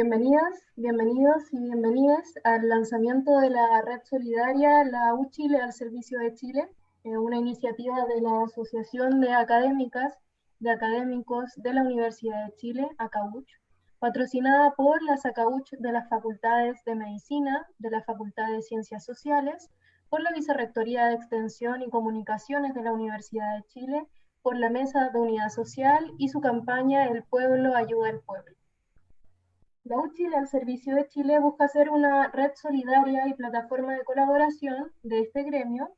Bienvenidas, bienvenidos y bienvenidas al lanzamiento de la red solidaria La U Chile al servicio de Chile, una iniciativa de la Asociación de Académicas, de Académicos de la Universidad de Chile, ACAUCH, patrocinada por las ACAUCH de las Facultades de Medicina, de la Facultad de Ciencias Sociales, por la Vicerrectoría de Extensión y Comunicaciones de la Universidad de Chile, por la Mesa de Unidad Social y su campaña El Pueblo Ayuda al Pueblo. La U Chile al servicio de Chile busca ser una red solidaria y plataforma de colaboración de este gremio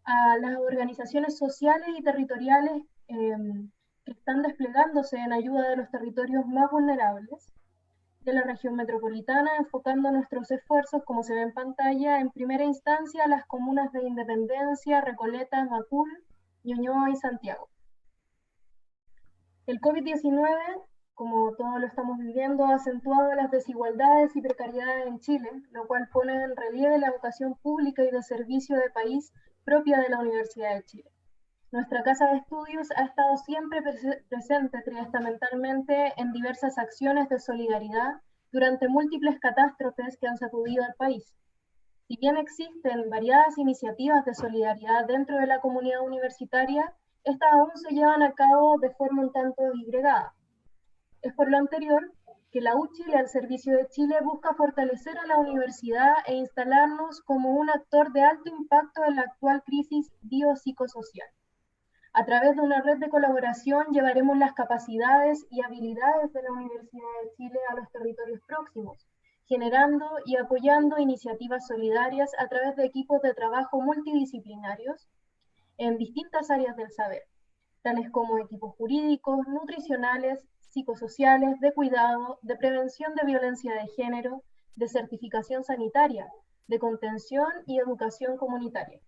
a las organizaciones sociales y territoriales que están desplegándose en ayuda de los territorios más vulnerables de la región metropolitana, enfocando nuestros esfuerzos, como se ve en pantalla, en primera instancia a las comunas de Independencia, Recoleta, Macul, Ñuñoa y Santiago. El COVID-19, como todos lo estamos viviendo, ha acentuado las desigualdades y precariedades en Chile, lo cual pone en relieve la vocación pública y de servicio de país propia de la Universidad de Chile. Nuestra Casa de Estudios ha estado siempre presente triestamentalmente en diversas acciones de solidaridad durante múltiples catástrofes que han sacudido al país. Si bien existen variadas iniciativas de solidaridad dentro de la comunidad universitaria, estas aún se llevan a cabo de forma un tanto disgregada. Es por lo anterior que la U Chile al servicio de Chile busca fortalecer a la universidad e instalarnos como un actor de alto impacto en la actual crisis biopsicosocial. A través de una red de colaboración llevaremos las capacidades y habilidades de la Universidad de Chile a los territorios próximos, generando y apoyando iniciativas solidarias a través de equipos de trabajo multidisciplinarios en distintas áreas del saber, tales como equipos jurídicos, nutricionales, psicosociales, de cuidado, de prevención de violencia de género, de certificación sanitaria, de contención y educación comunitaria.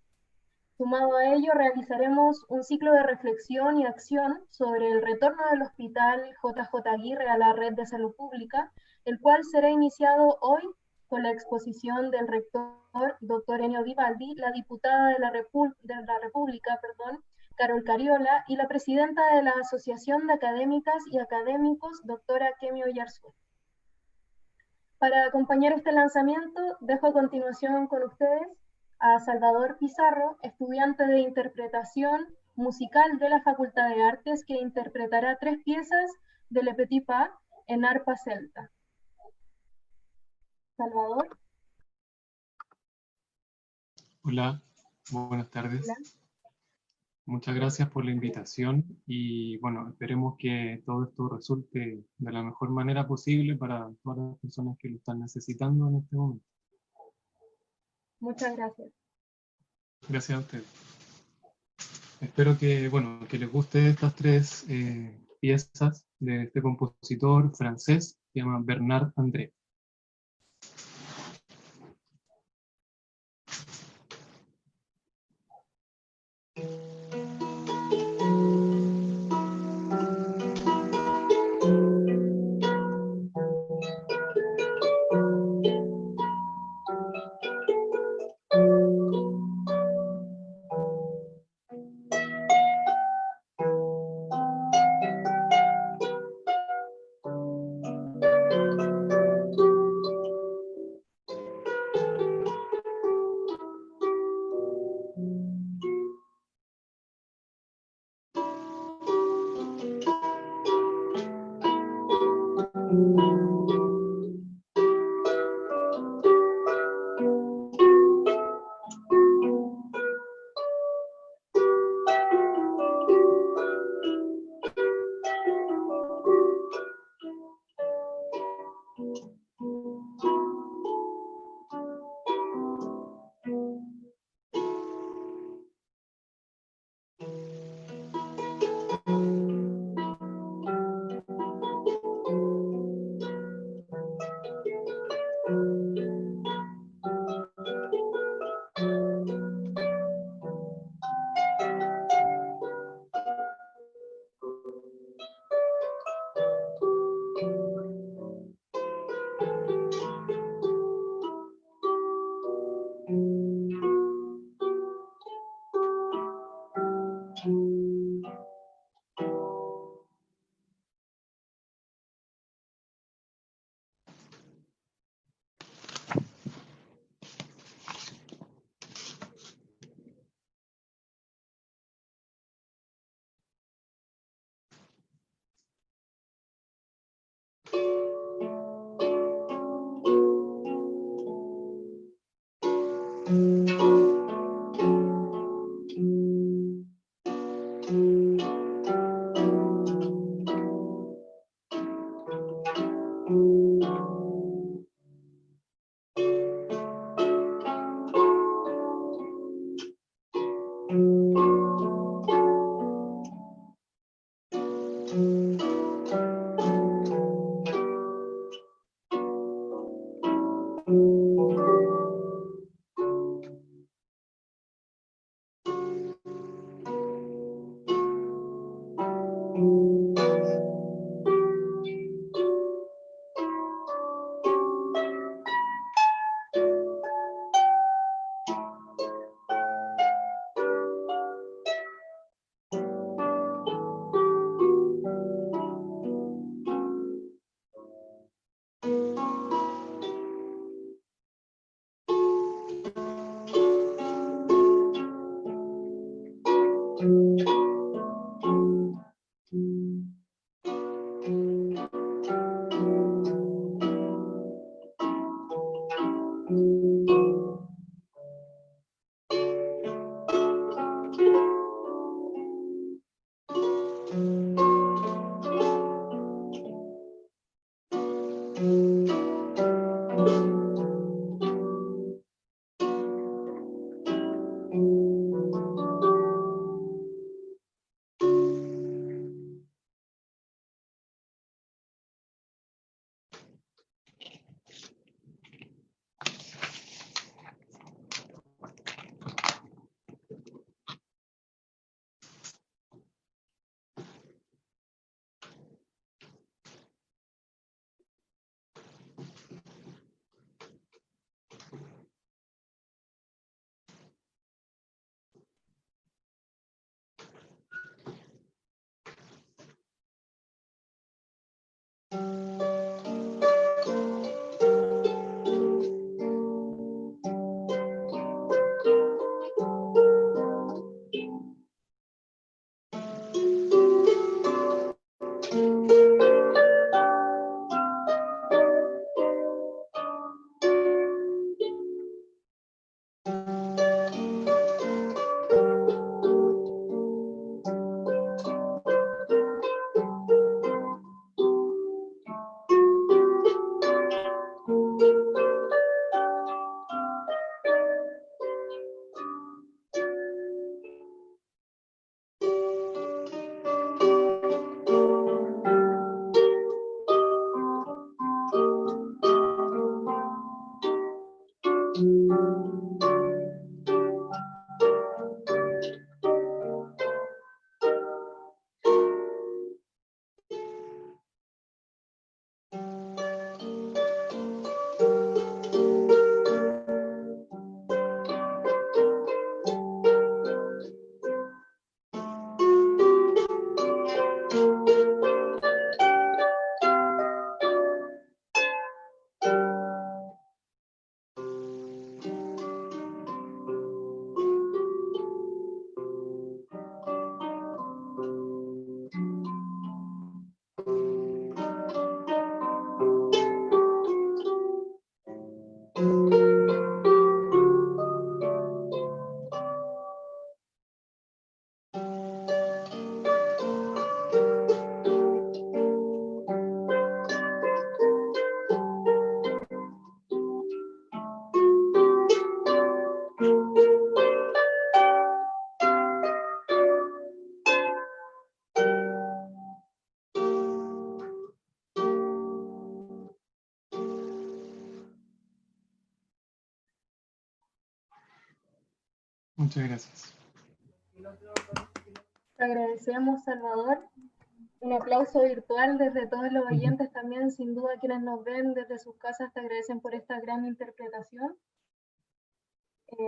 Sumado a ello, realizaremos un ciclo de reflexión y acción sobre el retorno del Hospital JJ Aguirre a la red de salud pública, el cual será iniciado hoy con la exposición del rector, doctor Enio Vivaldi, la diputada de la República, Carol Cariola, y la presidenta de la Asociación de Académicas y Académicos, doctora Kemi Oyarzún. Para acompañar este lanzamiento, dejo a continuación con ustedes a Salvador Pizarro, estudiante de interpretación musical de la Facultad de Artes, que interpretará 3 piezas de Le Petit Pas en arpa celta. Salvador. Hola, buenas tardes. Hola. Muchas gracias por la invitación y bueno, esperemos que todo esto resulte de la mejor manera posible para todas las personas que lo están necesitando en este momento. Muchas gracias. Gracias a ustedes. Espero que, bueno, que les guste estas 3 piezas de este compositor francés, se llama Bernard André. Muchas gracias. Te agradecemos, Salvador. Un aplauso virtual desde todos los oyentes también, sin duda quienes nos ven desde sus casas te agradecen por esta gran interpretación.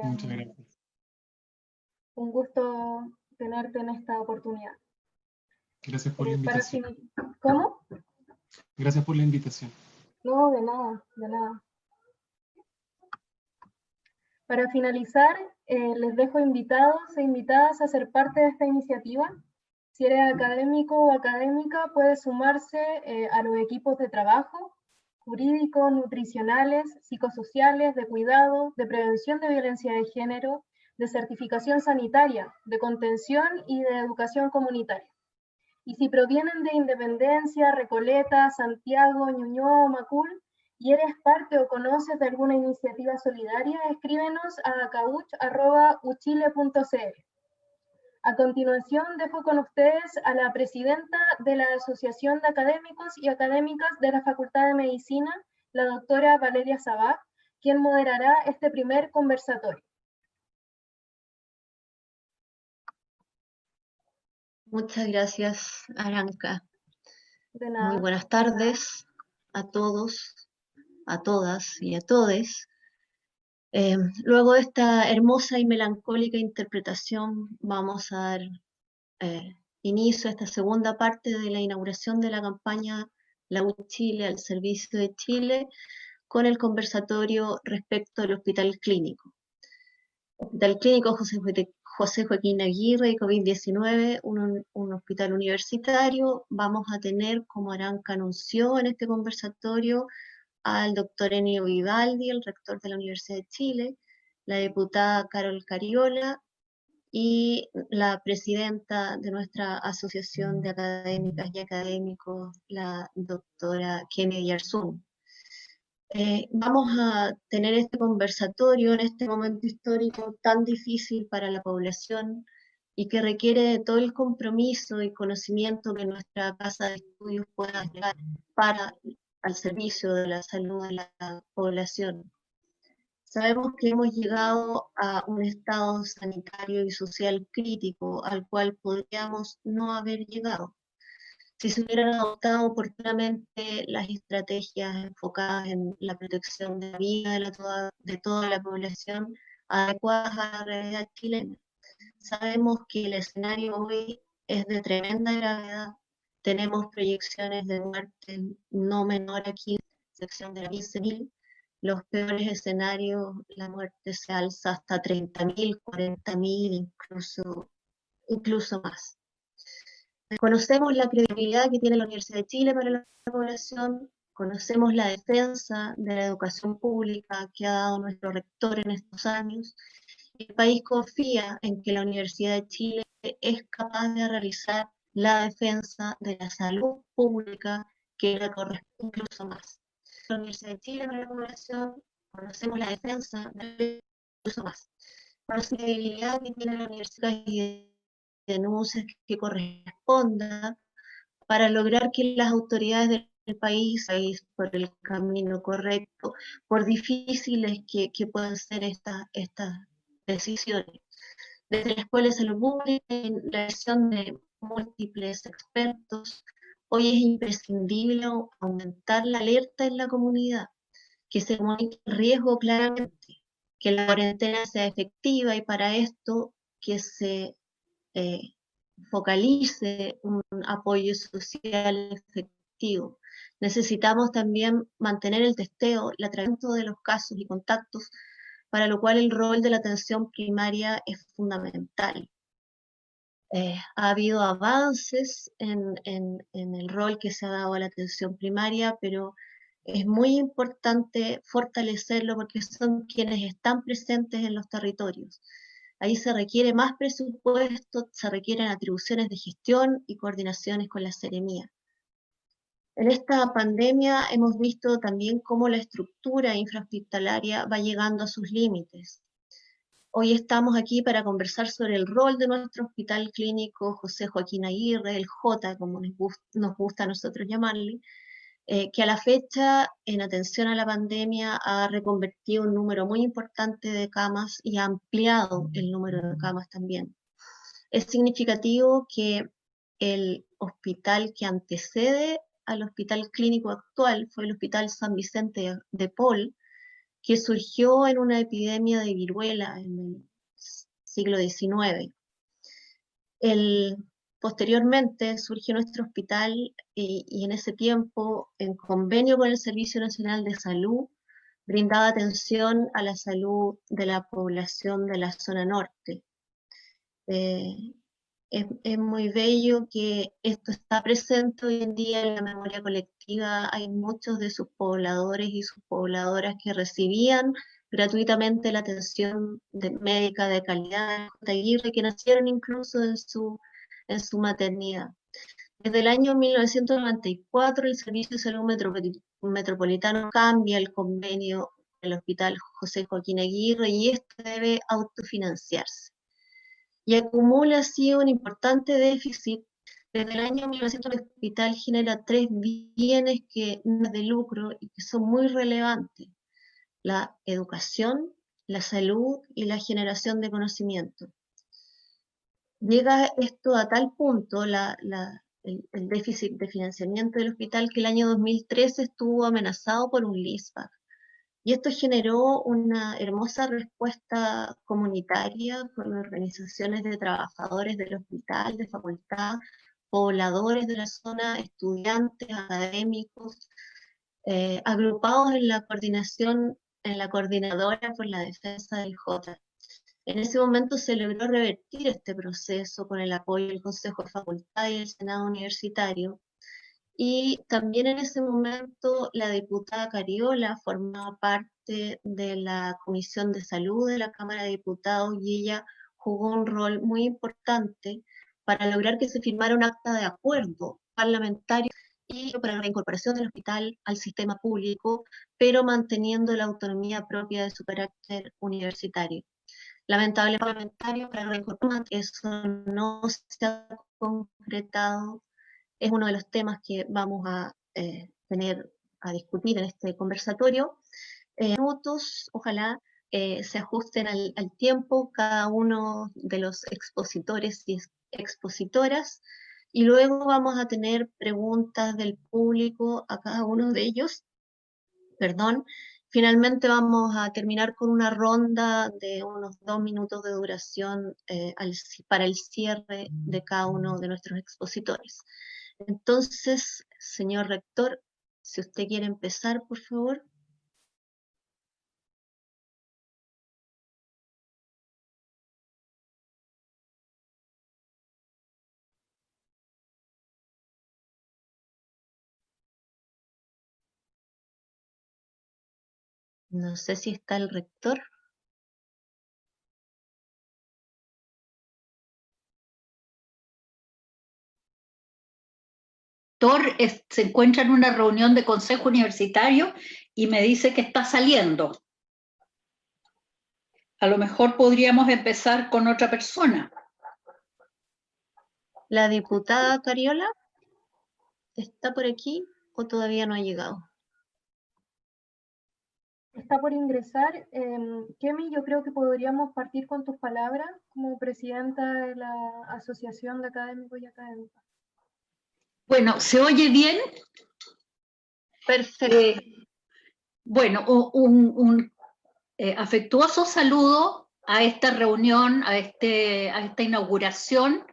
Muchas gracias. Un gusto tenerte en esta oportunidad. Gracias por la invitación. ¿Cómo? Gracias por la invitación. No, de nada, de nada. Para finalizar, les dejo invitados e invitadas a ser parte de esta iniciativa. Si eres académico o académica, puedes sumarse a los equipos de trabajo, jurídicos, nutricionales, psicosociales, de cuidado, de prevención de violencia de género, de certificación sanitaria, de contención y de educación comunitaria. Y si provienen de Independencia, Recoleta, Santiago, Ñuñoa o Macul, y eres parte o conoces de alguna iniciativa solidaria, escríbenos a acauch@uchile.cl. A continuación, dejo con ustedes a la presidenta de la Asociación de Académicos y Académicas de la Facultad de Medicina, la doctora Valeria Sabag, quien moderará este primer conversatorio. Muchas gracias, Aranka. De nada. Muy buenas tardes a todos, a todas y a todes. Luego de esta hermosa y melancólica interpretación, vamos a dar inicio a esta segunda parte de la inauguración de la campaña La U Chile al servicio de Chile, con el conversatorio respecto al Hospital Clínico. Hospital Clínico José Joaquín Aguirre y COVID-19, un hospital universitario. Vamos a tener, como Aranka anunció en este conversatorio, al doctor Ennio Vivaldi, el rector de la Universidad de Chile, la diputada Carol Cariola y la presidenta de nuestra Asociación de Académicas y Académicos, la doctora Kenia Yarzún. Vamos a tener este conversatorio en este momento histórico tan difícil para la población y que requiere de todo el compromiso y conocimiento que nuestra casa de estudios pueda llegar al servicio de la salud de la población. Sabemos que hemos llegado a un estado sanitario y social crítico al cual podríamos no haber llegado si se hubieran adoptado oportunamente las estrategias enfocadas en la protección de la vida de toda la población adecuadas a la realidad chilena. Sabemos que el escenario hoy es de tremenda gravedad. Tenemos proyecciones de muerte no menor a 15, sección de 15.000. Los peores escenarios, la muerte se alza hasta 30.000, 40.000, incluso más. Conocemos la credibilidad que tiene la Universidad de Chile para la población, conocemos la defensa de la educación pública que ha dado nuestro rector en estos años, y el país confía en que la Universidad de Chile es capaz de realizar la defensa de la salud pública que le corresponde incluso más. La Universidad de Chile para la población, conocemos la defensa de incluso más. Conocemos la credibilidad que tiene la Universidad y denuncias que corresponda para lograr que las autoridades del país por el camino correcto, por difíciles que puedan ser estas decisiones. Desde la Escuela de Salud Pública, en la elección de múltiples expertos, hoy es imprescindible aumentar la alerta en la comunidad, que se comunique el riesgo claramente, que la cuarentena sea efectiva y para esto que se focalice un apoyo social efectivo. Necesitamos también mantener el testeo, el tratamiento de los casos y contactos, para lo cual el rol de la atención primaria es fundamental. Ha habido avances en el rol que se ha dado a la atención primaria, pero es muy importante fortalecerlo porque son quienes están presentes en los territorios. Ahí se requiere más presupuesto, se requieren atribuciones de gestión y coordinaciones con la seremía. En esta pandemia hemos visto también cómo la estructura infrahospitalaria va llegando a sus límites. Hoy estamos aquí para conversar sobre el rol de nuestro hospital clínico José Joaquín Aguirre, el J, como nos gusta a nosotros llamarle, que a la fecha, en atención a la pandemia, ha reconvertido un número muy importante de camas y ha ampliado el número de camas también. Es significativo que el hospital que antecede al hospital clínico actual fue el Hospital San Vicente de Paul, que surgió en una epidemia de viruela en el siglo XIX. Posteriormente surgió nuestro hospital y en ese tiempo, en convenio con el Servicio Nacional de Salud, brindaba atención a la salud de la población de la zona norte. Es muy bello que esto está presente hoy en día en la memoria colectiva. Hay muchos de sus pobladores y sus pobladoras que recibían gratuitamente la atención médica de calidad de Aguirre, que nacieron incluso en su maternidad. Desde el año 1994 el Servicio de Salud Metropolitano cambia el convenio del Hospital José Joaquín Aguirre y esto debe autofinanciarse. y acumula así un importante déficit. Desde el año 1900 el hospital genera 3 bienes que no es de lucro y que son muy relevantes: la educación, la salud y la generación de conocimiento. Llega esto a tal punto, el déficit de financiamiento del hospital, que el año 2013 estuvo amenazado por un leaseback. Y esto generó una hermosa respuesta comunitaria con organizaciones de trabajadores del hospital, de facultad, pobladores de la zona, estudiantes, académicos, agrupados en la coordinación, en la coordinadora por la defensa del J. En ese momento se logró revertir este proceso con el apoyo del Consejo de Facultad y el Senado Universitario. Y también en ese momento la diputada Cariola formaba parte de la Comisión de Salud de la Cámara de Diputados y ella jugó un rol muy importante para lograr que se firmara un acta de acuerdo parlamentario y para la reincorporación del hospital al sistema público, pero manteniendo la autonomía propia de su carácter universitario. Lamentablemente, parlamentario para reincorporar, eso no se ha concretado. Es uno de los temas que vamos a tener a discutir en este conversatorio. Minutos, ojalá se ajusten al tiempo cada uno de los expositores y expositoras, y luego vamos a tener preguntas del público a cada uno de ellos. Perdón. Finalmente vamos a terminar con una ronda de unos 2 minutos de duración para el cierre de cada uno de nuestros expositores. Entonces, señor rector, si usted quiere empezar, por favor. No sé si está el rector. Se encuentra en una reunión de consejo universitario y me dice que está saliendo. A lo mejor podríamos empezar con otra persona. ¿La diputada Cariola está por aquí o todavía no ha llegado? Está por ingresar. Kemi, yo creo que podríamos partir con tus palabras como presidenta de la Asociación de Académicos y Académicas. Bueno, ¿se oye bien? Perfecto. Bueno, un afectuoso saludo a esta reunión, a esta inauguración.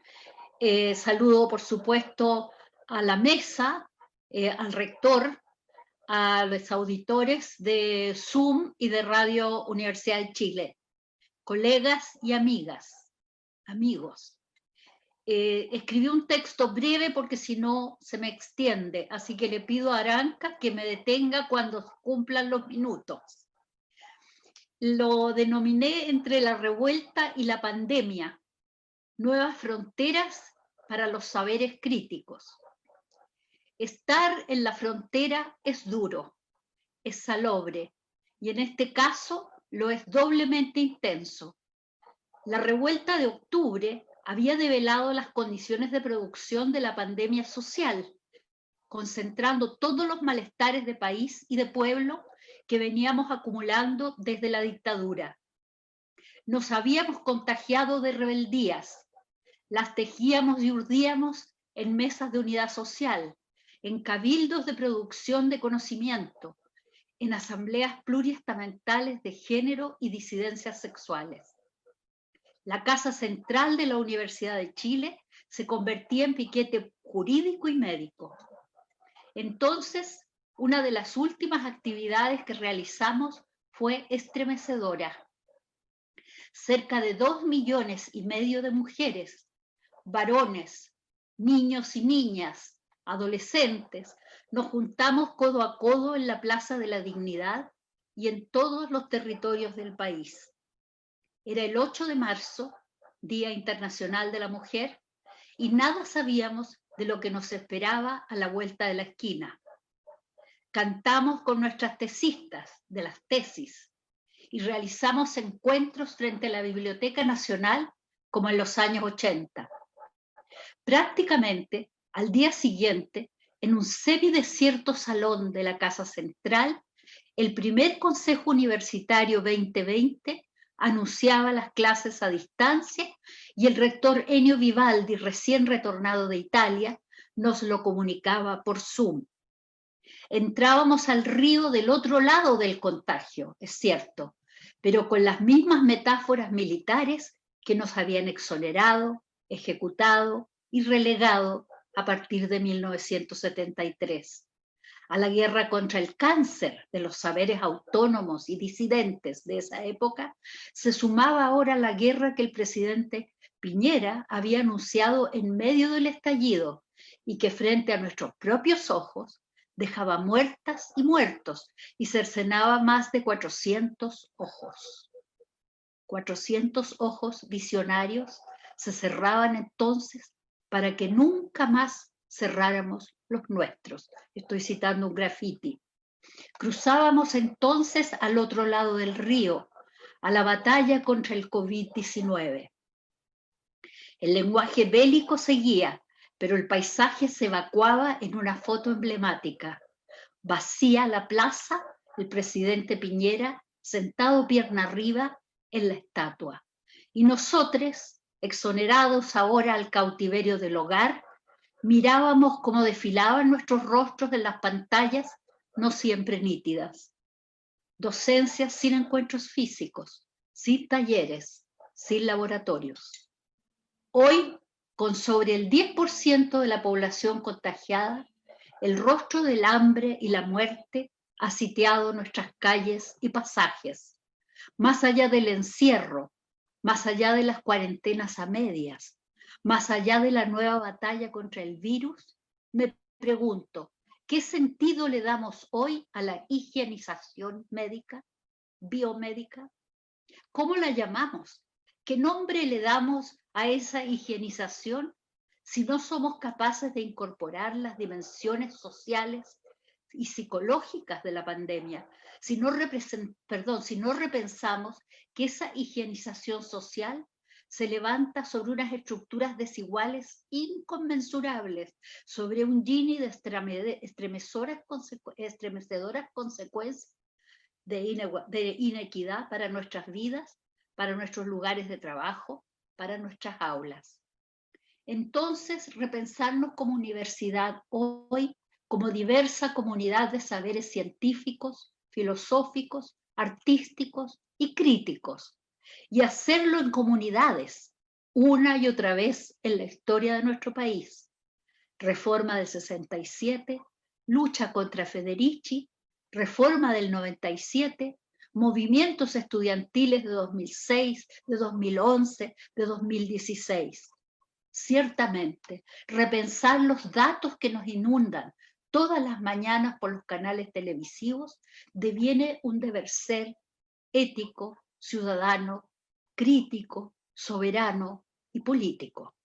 Saludo, por supuesto, a la mesa, al rector, a los auditores de Zoom y de Radio Universidad de Chile, colegas y amigas, amigos. Escribí un texto breve porque si no se me extiende, así que le pido a Aranca que me detenga cuando cumplan los minutos. Lo denominé Entre la revuelta y la pandemia, nuevas fronteras para los saberes críticos. Estar en la frontera es duro, es salobre, y en este caso lo es doblemente intenso. La revuelta de octubre había develado las condiciones de producción de la pandemia social, concentrando todos los malestares de país y de pueblo que veníamos acumulando desde la dictadura. Nos habíamos contagiado de rebeldías, las tejíamos y urdíamos en mesas de unidad social, en cabildos de producción de conocimiento, en asambleas pluriestamentales de género y disidencias sexuales. La casa central de la Universidad de Chile se convertía en piquete jurídico y médico. Entonces, una de las últimas actividades que realizamos fue estremecedora. Cerca de 2,5 millones de mujeres, varones, niños y niñas, adolescentes, nos juntamos codo a codo en la Plaza de la Dignidad y en todos los territorios del país. Era el 8 de marzo, Día Internacional de la Mujer, y nada sabíamos de lo que nos esperaba a la vuelta de la esquina. Cantamos con nuestras tesistas de las tesis y realizamos encuentros frente a la Biblioteca Nacional como en los años 80. Prácticamente al día siguiente, en un semidesierto salón de la Casa Central, el primer Consejo Universitario 2020 anunciaba las clases a distancia y el rector Ennio Vivaldi, recién retornado de Italia, nos lo comunicaba por Zoom. Entrábamos al río del otro lado del contagio, es cierto, pero con las mismas metáforas militares que nos habían exonerado, ejecutado y relegado a partir de 1973. A la guerra contra el cáncer de los saberes autónomos y disidentes de esa época, se sumaba ahora la guerra que el presidente Piñera había anunciado en medio del estallido y que frente a nuestros propios ojos dejaba muertas y muertos y cercenaba más de 400 ojos. 400 ojos visionarios se cerraban entonces para que nunca más cerráramos los nuestros. Estoy citando un graffiti. Cruzábamos entonces al otro lado del río, a la batalla contra el COVID-19. El lenguaje bélico seguía, pero el paisaje se evacuaba en una foto emblemática. Vacía la plaza, el presidente Piñera sentado pierna arriba en la estatua. Y nosotros, exonerados ahora al cautiverio del hogar, mirábamos cómo desfilaban nuestros rostros en las pantallas, no siempre nítidas. Docencia sin encuentros físicos, sin talleres, sin laboratorios. Hoy, con sobre el 10% de la población contagiada, el rostro del hambre y la muerte ha sitiado nuestras calles y pasajes. Más allá del encierro, más allá de las cuarentenas a medias, más allá de la nueva batalla contra el virus, me pregunto, ¿qué sentido le damos hoy a la higienización médica, biomédica? ¿Cómo la llamamos? ¿Qué nombre le damos a esa higienización si no somos capaces de incorporar las dimensiones sociales y psicológicas de la pandemia? Si no repensamos que esa higienización social se levanta sobre unas estructuras desiguales inconmensurables, sobre un Gini de estremecedoras consecuencias de inequidad para nuestras vidas, para nuestros lugares de trabajo, para nuestras aulas. Entonces, repensarnos como universidad hoy, como diversa comunidad de saberes científicos, filosóficos, artísticos y críticos, y hacerlo en comunidades, una y otra vez en la historia de nuestro país. Reforma del 67, lucha contra Federici, reforma del 97, movimientos estudiantiles de 2006, de 2011, de 2016. Ciertamente, repensar los datos que nos inundan todas las mañanas por los canales televisivos deviene un deber ser ético, ciudadano, crítico, soberano y político.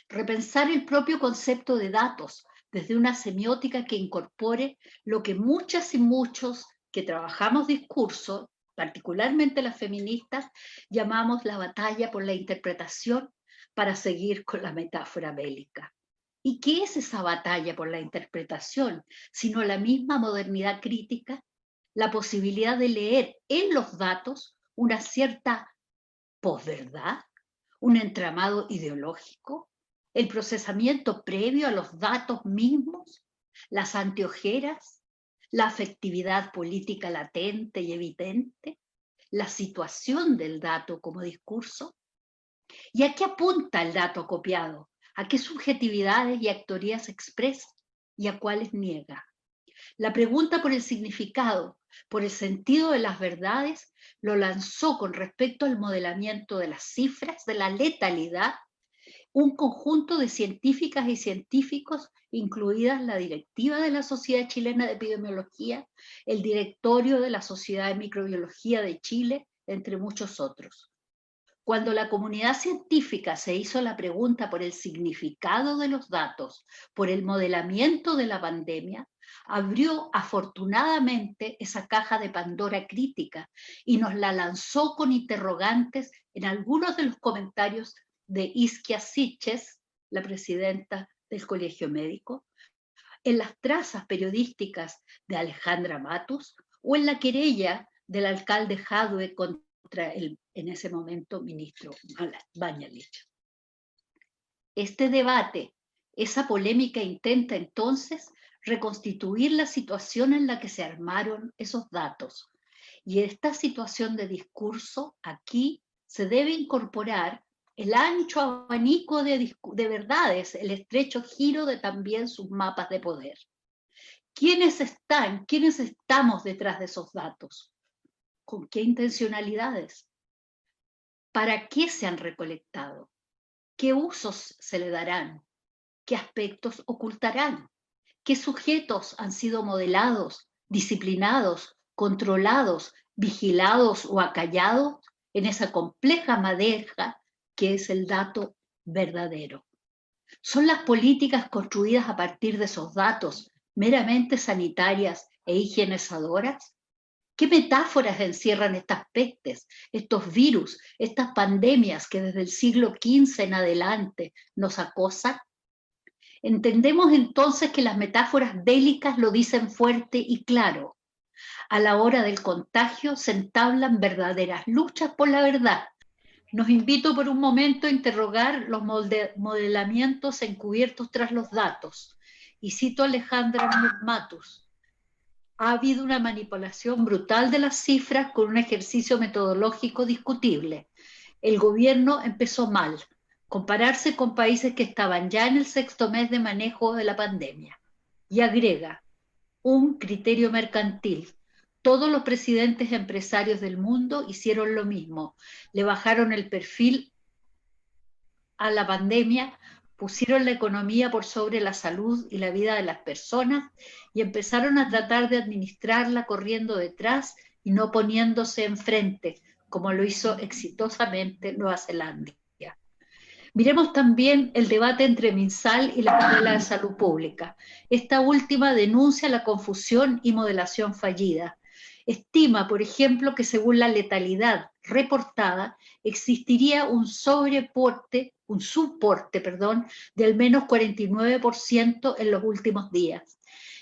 Repensar el propio concepto de datos desde una semiótica que incorpore lo que muchas y muchos que trabajamos discurso, particularmente las feministas, llamamos la batalla por la interpretación, para seguir con la metáfora bélica. ¿Y qué es esa batalla por la interpretación, sino la misma modernidad crítica, la posibilidad de leer en los datos una cierta posverdad, un entramado ideológico, el procesamiento previo a los datos mismos, las anteojeras, la afectividad política latente y evidente, la situación del dato como discurso? ¿Y a qué apunta el dato copiado? ¿A qué subjetividades y actorías expresa y a cuáles niega? La pregunta por el significado, por el sentido de las verdades, lo lanzó con respecto al modelamiento de las cifras, de la letalidad, un conjunto de científicas y científicos, incluidas la directiva de la Sociedad Chilena de Epidemiología, el directorio de la Sociedad de Microbiología de Chile, entre muchos otros. Cuando la comunidad científica se hizo la pregunta por el significado de los datos, por el modelamiento de la pandemia, abrió afortunadamente esa caja de Pandora crítica y nos la lanzó con interrogantes en algunos de los comentarios de Isquia Siches, la presidenta del Colegio Médico, en las trazas periodísticas de Alejandra Matus o en la querella del alcalde Jadwe contra el, en ese momento, ministro Mañalich. Este debate, esa polémica intenta entonces reconstituir la situación en la que se armaron esos datos. Y esta situación de discurso, aquí se debe incorporar el ancho abanico de verdades, el estrecho giro de también sus mapas de poder. ¿Quiénes estamos detrás de esos datos? ¿Con qué intencionalidades? ¿Para qué se han recolectado? ¿Qué usos se le darán? ¿Qué aspectos ocultarán? ¿Qué sujetos han sido modelados, disciplinados, controlados, vigilados o acallados en esa compleja madeja que es el dato verdadero? ¿Son las políticas construidas a partir de esos datos meramente sanitarias e higienizadoras? ¿Qué metáforas encierran estas pestes, estos virus, estas pandemias que desde el siglo XV en adelante nos acosan? Entendemos entonces que las metáforas bélicas lo dicen fuerte y claro. A la hora del contagio se entablan verdaderas luchas por la verdad. Nos invito por un momento a interrogar los modelamientos encubiertos tras los datos. Y cito a Alejandra Matus. Ha habido una manipulación brutal de las cifras con un ejercicio metodológico discutible. El gobierno empezó mal, compararse con países que estaban ya en el 6º mes de manejo de la pandemia. Y agrega, un criterio mercantil. Todos los presidentes empresarios del mundo hicieron lo mismo. Le bajaron el perfil a la pandemia, pusieron la economía por sobre la salud y la vida de las personas y empezaron a tratar de administrarla corriendo detrás y no poniéndose enfrente, como lo hizo exitosamente Nueva Zelanda. Miremos también el debate entre MinSal y la Escuela de Salud Pública. Esta última denuncia la confusión y modelación fallida. Estima, por ejemplo, que según la letalidad reportada, existiría un subporte, de al menos 49% en los últimos días.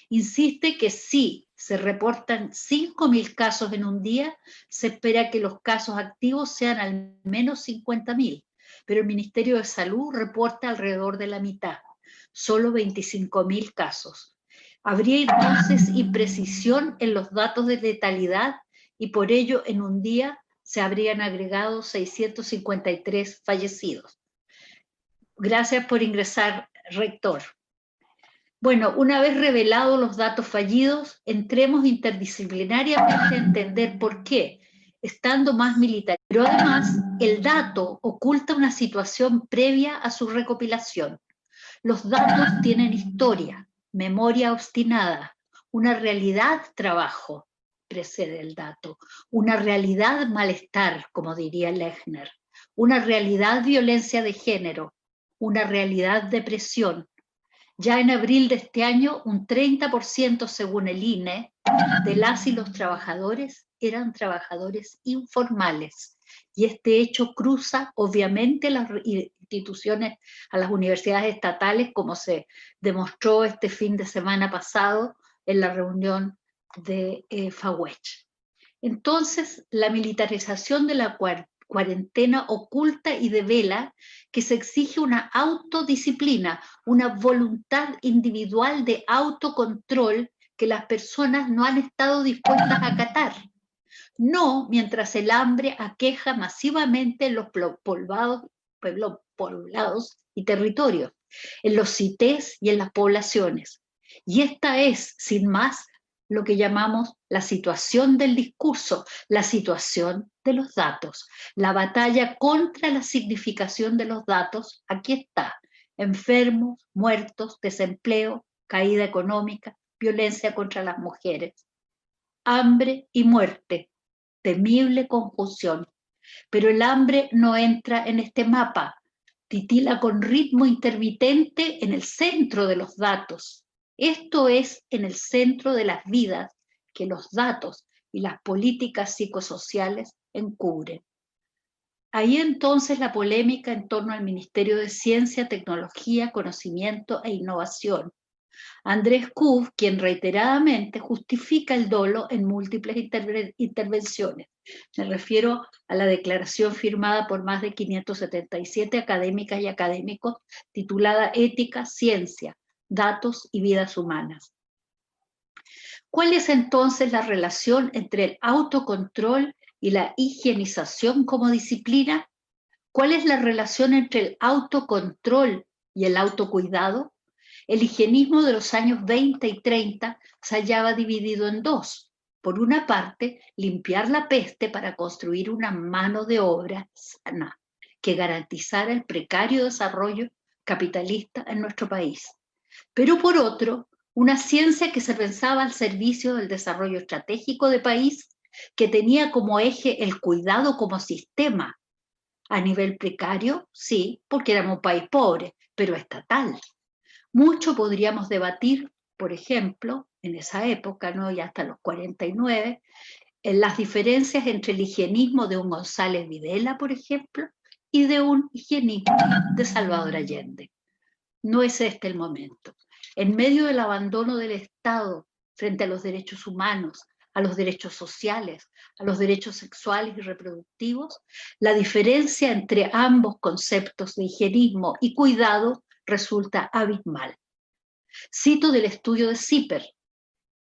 Insiste que si se reportan 5.000 casos en un día, se espera que los casos activos sean al menos 50.000. Pero el Ministerio de Salud reporta alrededor de la mitad, solo 25.000 casos. Habría entonces imprecisión en los datos de letalidad y por ello en un día se habrían agregado 653 fallecidos. Gracias por ingresar, rector. Bueno, una vez revelados los datos fallidos, entremos interdisciplinariamente a entender por qué, estando más militar. Pero además, el dato oculta una situación previa a su recopilación. Los datos tienen historia, memoria obstinada, una realidad trabajo, precede el dato, una realidad malestar, como diría Lechner, una realidad violencia de género, una realidad depresión. Ya en abril de este año, un 30% según el INE de las y los trabajadores eran trabajadores informales. Y este hecho cruza obviamente las instituciones, a las universidades estatales, como se demostró este fin de semana pasado en la reunión de FAWECH. Entonces, la militarización de la cuarentena oculta y devela que se exige una autodisciplina, una voluntad individual de autocontrol que las personas no han estado dispuestas a acatar. No mientras el hambre aqueja masivamente en los poblados y territorios, en los CITES y en las poblaciones. Y esta es, sin más, lo que llamamos la situación del discurso, la situación de los datos. La batalla contra la significación de los datos, aquí está. Enfermos, muertos, desempleo, caída económica, violencia contra las mujeres. Hambre y muerte, temible conjunción. Pero el hambre no entra en este mapa, titila con ritmo intermitente en el centro de los datos. Esto es en el centro de las vidas que los datos y las políticas psicosociales encubren. Ahí entonces la polémica en torno al Ministerio de Ciencia, Tecnología, Conocimiento e Innovación. Andrés Kuf, quien reiteradamente justifica el dolo en múltiples intervenciones. Me refiero a la declaración firmada por más de 577 académicas y académicos titulada Ética, Ciencia, Datos y Vidas Humanas. ¿Cuál es entonces la relación entre el autocontrol y la higienización como disciplina? ¿Cuál es la relación entre el autocontrol y el autocuidado? El higienismo de los años 20 y 30 se hallaba dividido en dos. Por una parte, limpiar la peste para construir una mano de obra sana que garantizara el precario desarrollo capitalista en nuestro país. Pero por otro, una ciencia que se pensaba al servicio del desarrollo estratégico de país, que tenía como eje el cuidado como sistema. A nivel precario, sí, porque éramos un país pobre, pero estatal. Mucho podríamos debatir, por ejemplo, en esa época, ¿no? Y hasta los 49, en las diferencias entre el higienismo de un González Videla, por ejemplo, y de un higienismo de Salvador Allende. No es este el momento. En medio del abandono del Estado frente a los derechos humanos, a los derechos sociales, a los derechos sexuales y reproductivos, la diferencia entre ambos conceptos de higienismo y cuidado resulta abismal. Cito del estudio de Zipper,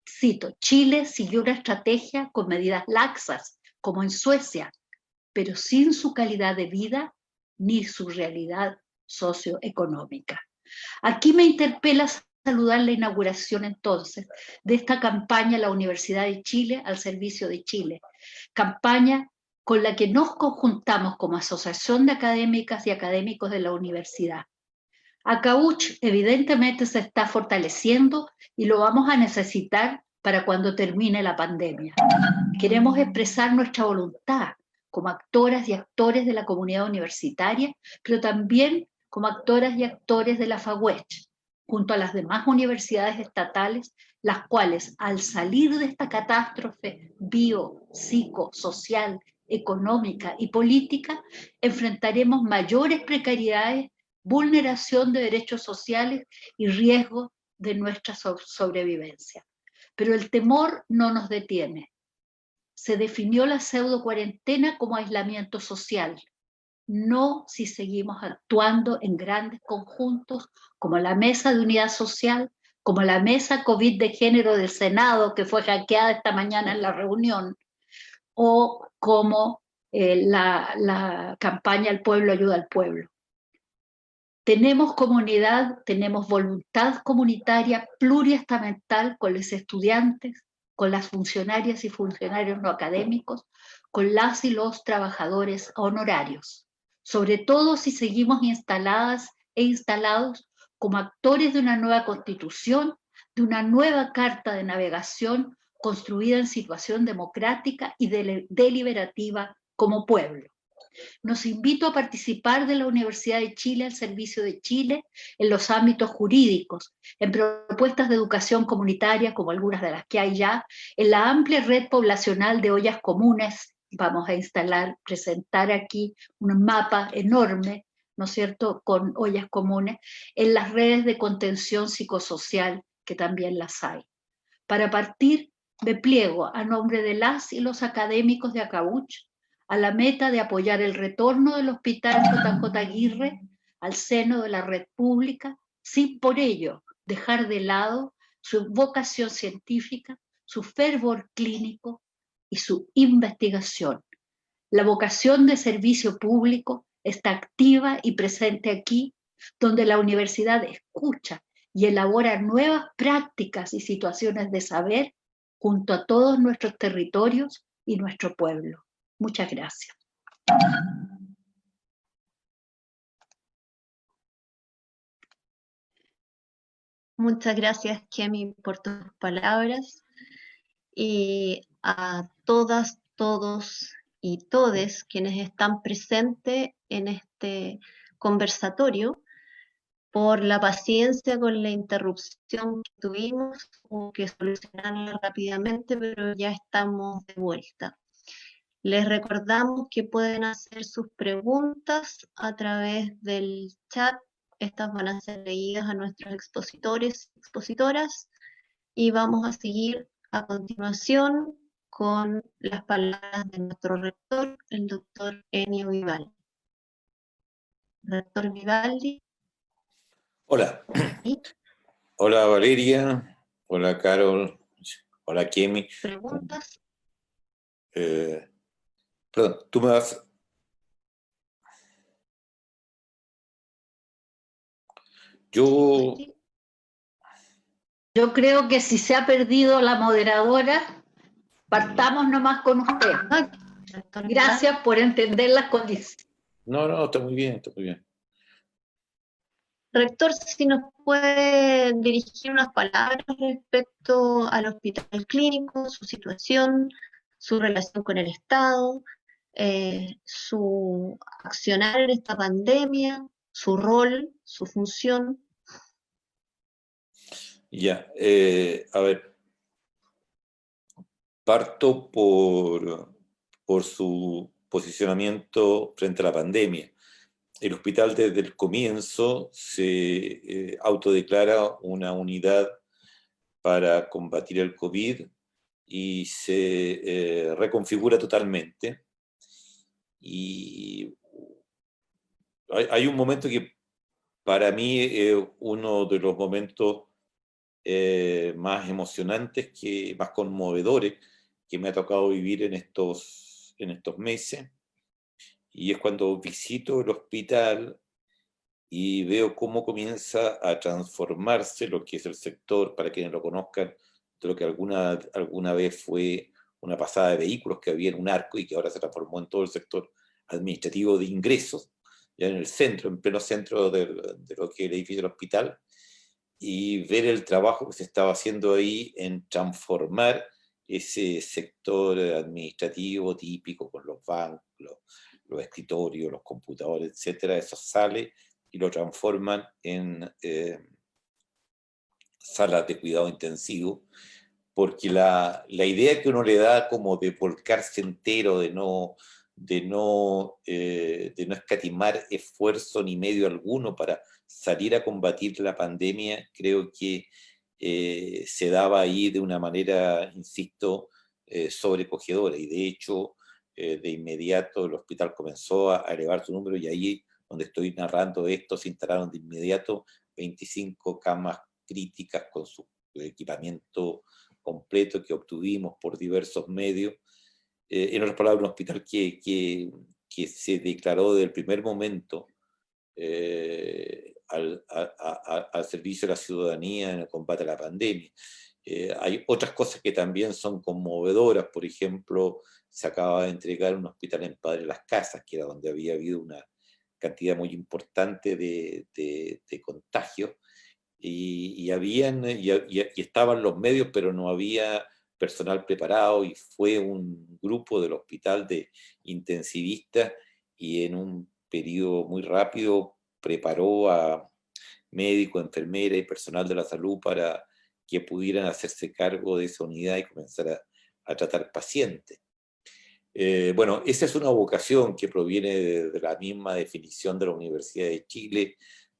cito, Chile siguió una estrategia con medidas laxas, como en Suecia, pero sin su calidad de vida ni su realidad socioeconómica. Aquí me interpela saludar la inauguración entonces de esta campaña La Universidad de Chile al servicio de Chile, campaña con la que nos conjuntamos como Asociación de Académicas y Académicos de la Universidad. ACAUCH evidentemente se está fortaleciendo y lo vamos a necesitar para cuando termine la pandemia. Queremos expresar nuestra voluntad como actoras y actores de la comunidad universitaria, pero también como actoras y actores de la FAWECH, junto a las demás universidades estatales, las cuales al salir de esta catástrofe bio, psico, social, económica y política, enfrentaremos mayores precariedades, vulneración de derechos sociales y riesgo de nuestra sobrevivencia. Pero el temor no nos detiene. Se definió la pseudo cuarentena como aislamiento social, no si seguimos actuando en grandes conjuntos como la Mesa de Unidad Social, como la Mesa COVID de Género del Senado, que fue hackeada esta mañana en la reunión, o como la campaña El Pueblo Ayuda al Pueblo. Tenemos comunidad, tenemos voluntad comunitaria pluriestamental con los estudiantes, con las funcionarias y funcionarios no académicos, con las y los trabajadores honorarios, sobre todo si seguimos instaladas e instalados como actores de una nueva constitución, de una nueva carta de navegación construida en situación democrática y deliberativa como pueblo. Nos invito a participar de la Universidad de Chile al servicio de Chile en los ámbitos jurídicos, en propuestas de educación comunitaria, como algunas de las que hay ya, en la amplia red poblacional de ollas comunes. Vamos a presentar aquí un mapa enorme, ¿no es cierto?, con ollas comunes, en las redes de contención psicosocial, que también las hay. Para partir, me pliego a nombre de las y los académicos de ACAUCH a la meta de apoyar el retorno del Hospital JJ Aguirre al seno de la red pública, sin por ello dejar de lado su vocación científica, su fervor clínico y su investigación. La vocación de servicio público está activa y presente aquí, donde la universidad escucha y elabora nuevas prácticas y situaciones de saber junto a todos nuestros territorios y nuestro pueblo. Muchas gracias. Muchas gracias, Kemi, por tus palabras. Y a todas, todos y todes quienes están presentes en este conversatorio, por la paciencia con la interrupción que tuvimos, hubo que solucionarla rápidamente, pero ya estamos de vuelta. Les recordamos que pueden hacer sus preguntas a través del chat. Estas van a ser leídas a nuestros expositores y expositoras, y vamos a seguir a continuación con las palabras de nuestro rector, el doctor Ennio Vivaldi. Rector Vivaldi. Hola. ¿Sí? Hola Valeria, hola Carol, hola Kemi. ¿Preguntas? Perdón, tú me vas... Yo... Yo creo que si se ha perdido la moderadora, partamos nomás con usted. Gracias por entender las condiciones. No, está muy bien, está muy bien. Rector, si nos puede dirigir unas palabras respecto al hospital clínico, su situación, su relación con el Estado, su accionar en esta pandemia, su rol, su función. Ya, a ver, parto por su posicionamiento frente a la pandemia. El hospital desde el comienzo se autodeclara una unidad para combatir el COVID y se reconfigura totalmente. Y hay un momento que para mí es uno de los momentos más emocionantes, más conmovedores que me ha tocado vivir en estos meses, y es cuando visito el hospital y veo cómo comienza a transformarse lo que es el sector, para quienes lo conozcan, de lo que alguna vez fue una pasada de vehículos que había en un arco y que ahora se transformó en todo el sector administrativo de ingresos, ya en el centro, en pleno centro de lo que es el edificio del hospital, y ver el trabajo que se estaba haciendo ahí en transformar ese sector administrativo típico con los bancos, los escritorios, los computadores, etcétera. Eso sale y lo transforman en salas de cuidado intensivo, porque la idea que uno le da como de volcarse entero, de no escatimar esfuerzo ni medio alguno para salir a combatir la pandemia, creo que se daba ahí de una manera, insisto, sobrecogedora. Y de hecho, de inmediato el hospital comenzó a elevar su número, y ahí donde estoy narrando esto se instalaron de inmediato 25 camas críticas con su equipamiento completo que obtuvimos por diversos medios. En otras palabras, un hospital que se declaró desde el primer momento al servicio de la ciudadanía en el combate a la pandemia. Hay otras cosas que también son conmovedoras. Por ejemplo, se acaba de entregar un hospital en Padre Las Casas, que era donde había habido una cantidad muy importante de contagios, y estaban los medios, pero no había personal preparado, y fue un grupo del hospital de intensivistas, y en un periodo muy rápido preparó a médicos, enfermeras y personal de la salud para que pudieran hacerse cargo de esa unidad y comenzar a tratar pacientes. Bueno, esa es una vocación que proviene de la misma definición de la Universidad de Chile,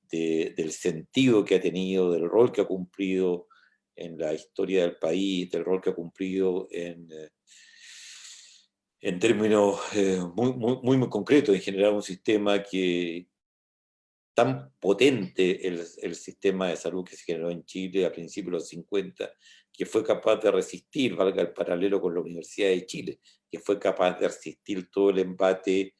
del sentido que ha tenido, del rol que ha cumplido en la historia del país, del rol que ha cumplido en términos muy concretos, en generar un sistema tan potente, el sistema de salud que se generó en Chile a principios de los 50, que fue capaz de resistir, valga el paralelo con la Universidad de Chile, que fue capaz de resistir todo el embate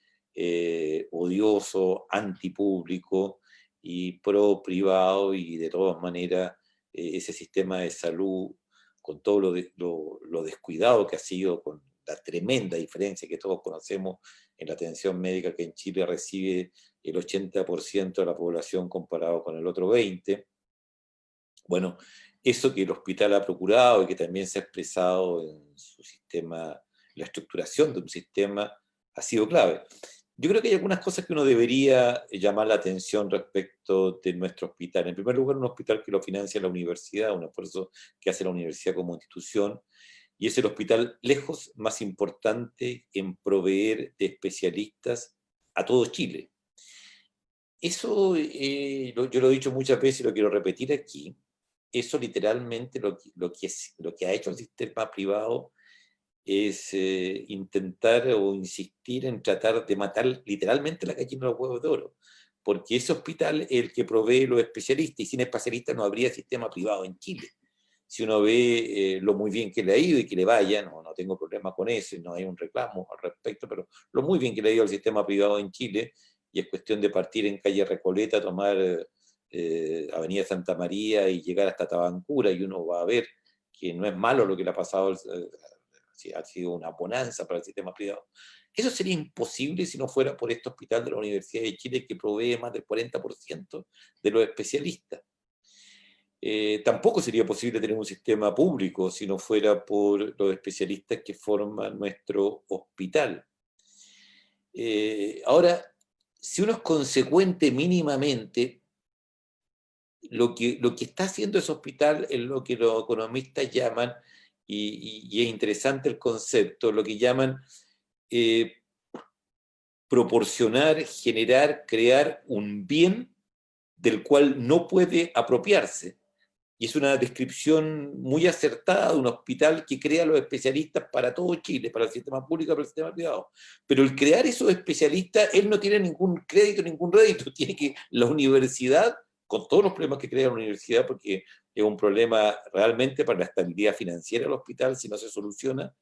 odioso, antipúblico y pro privado, y de todas maneras ese sistema de salud, con todo lo descuidado que ha sido, con la tremenda diferencia que todos conocemos en la atención médica, que en Chile recibe el 80% de la población comparado con el otro 20%. Bueno, eso que el hospital ha procurado y que también se ha expresado en su sistema, la estructuración de un sistema, ha sido clave. Yo creo que hay algunas cosas que uno debería llamar la atención respecto de nuestro hospital. En primer lugar, un hospital que lo financia la universidad, un esfuerzo que hace la universidad como institución, y es el hospital lejos más importante en proveer de especialistas a todo Chile. Eso, yo lo he dicho muchas veces y lo quiero repetir aquí, eso literalmente lo que ha hecho el sistema privado es intentar o insistir en tratar de matar literalmente la gallina de los huevos de oro, porque ese hospital es el que provee los especialistas, y sin especialistas no habría sistema privado en Chile. Si uno ve lo muy bien que le ha ido y que le vaya, no tengo problema con eso, no hay un reclamo al respecto, pero lo muy bien que le ha ido al sistema privado en Chile, y es cuestión de partir en calle Recoleta, tomar Avenida Santa María y llegar hasta Tabancura, y uno va a ver que no es malo lo que le ha pasado, ha sido una bonanza para el sistema privado. Eso sería imposible si no fuera por este hospital de la Universidad de Chile, que provee más del 40% de los especialistas. Tampoco sería posible tener un sistema público si no fuera por los especialistas que forman nuestro hospital. Ahora, si uno es consecuente mínimamente, lo que está haciendo ese hospital es lo que los economistas llaman, y es interesante el concepto, lo que llaman proporcionar, generar, crear un bien del cual no puede apropiarse. Y es una descripción muy acertada de un hospital que crea los especialistas para todo Chile, para el sistema público y para el sistema privado. Pero el crear esos especialistas, él no tiene ningún crédito, ningún rédito. Tiene que la universidad, con todos los problemas que crea la universidad, porque es un problema realmente para la estabilidad financiera del hospital, si no se soluciona,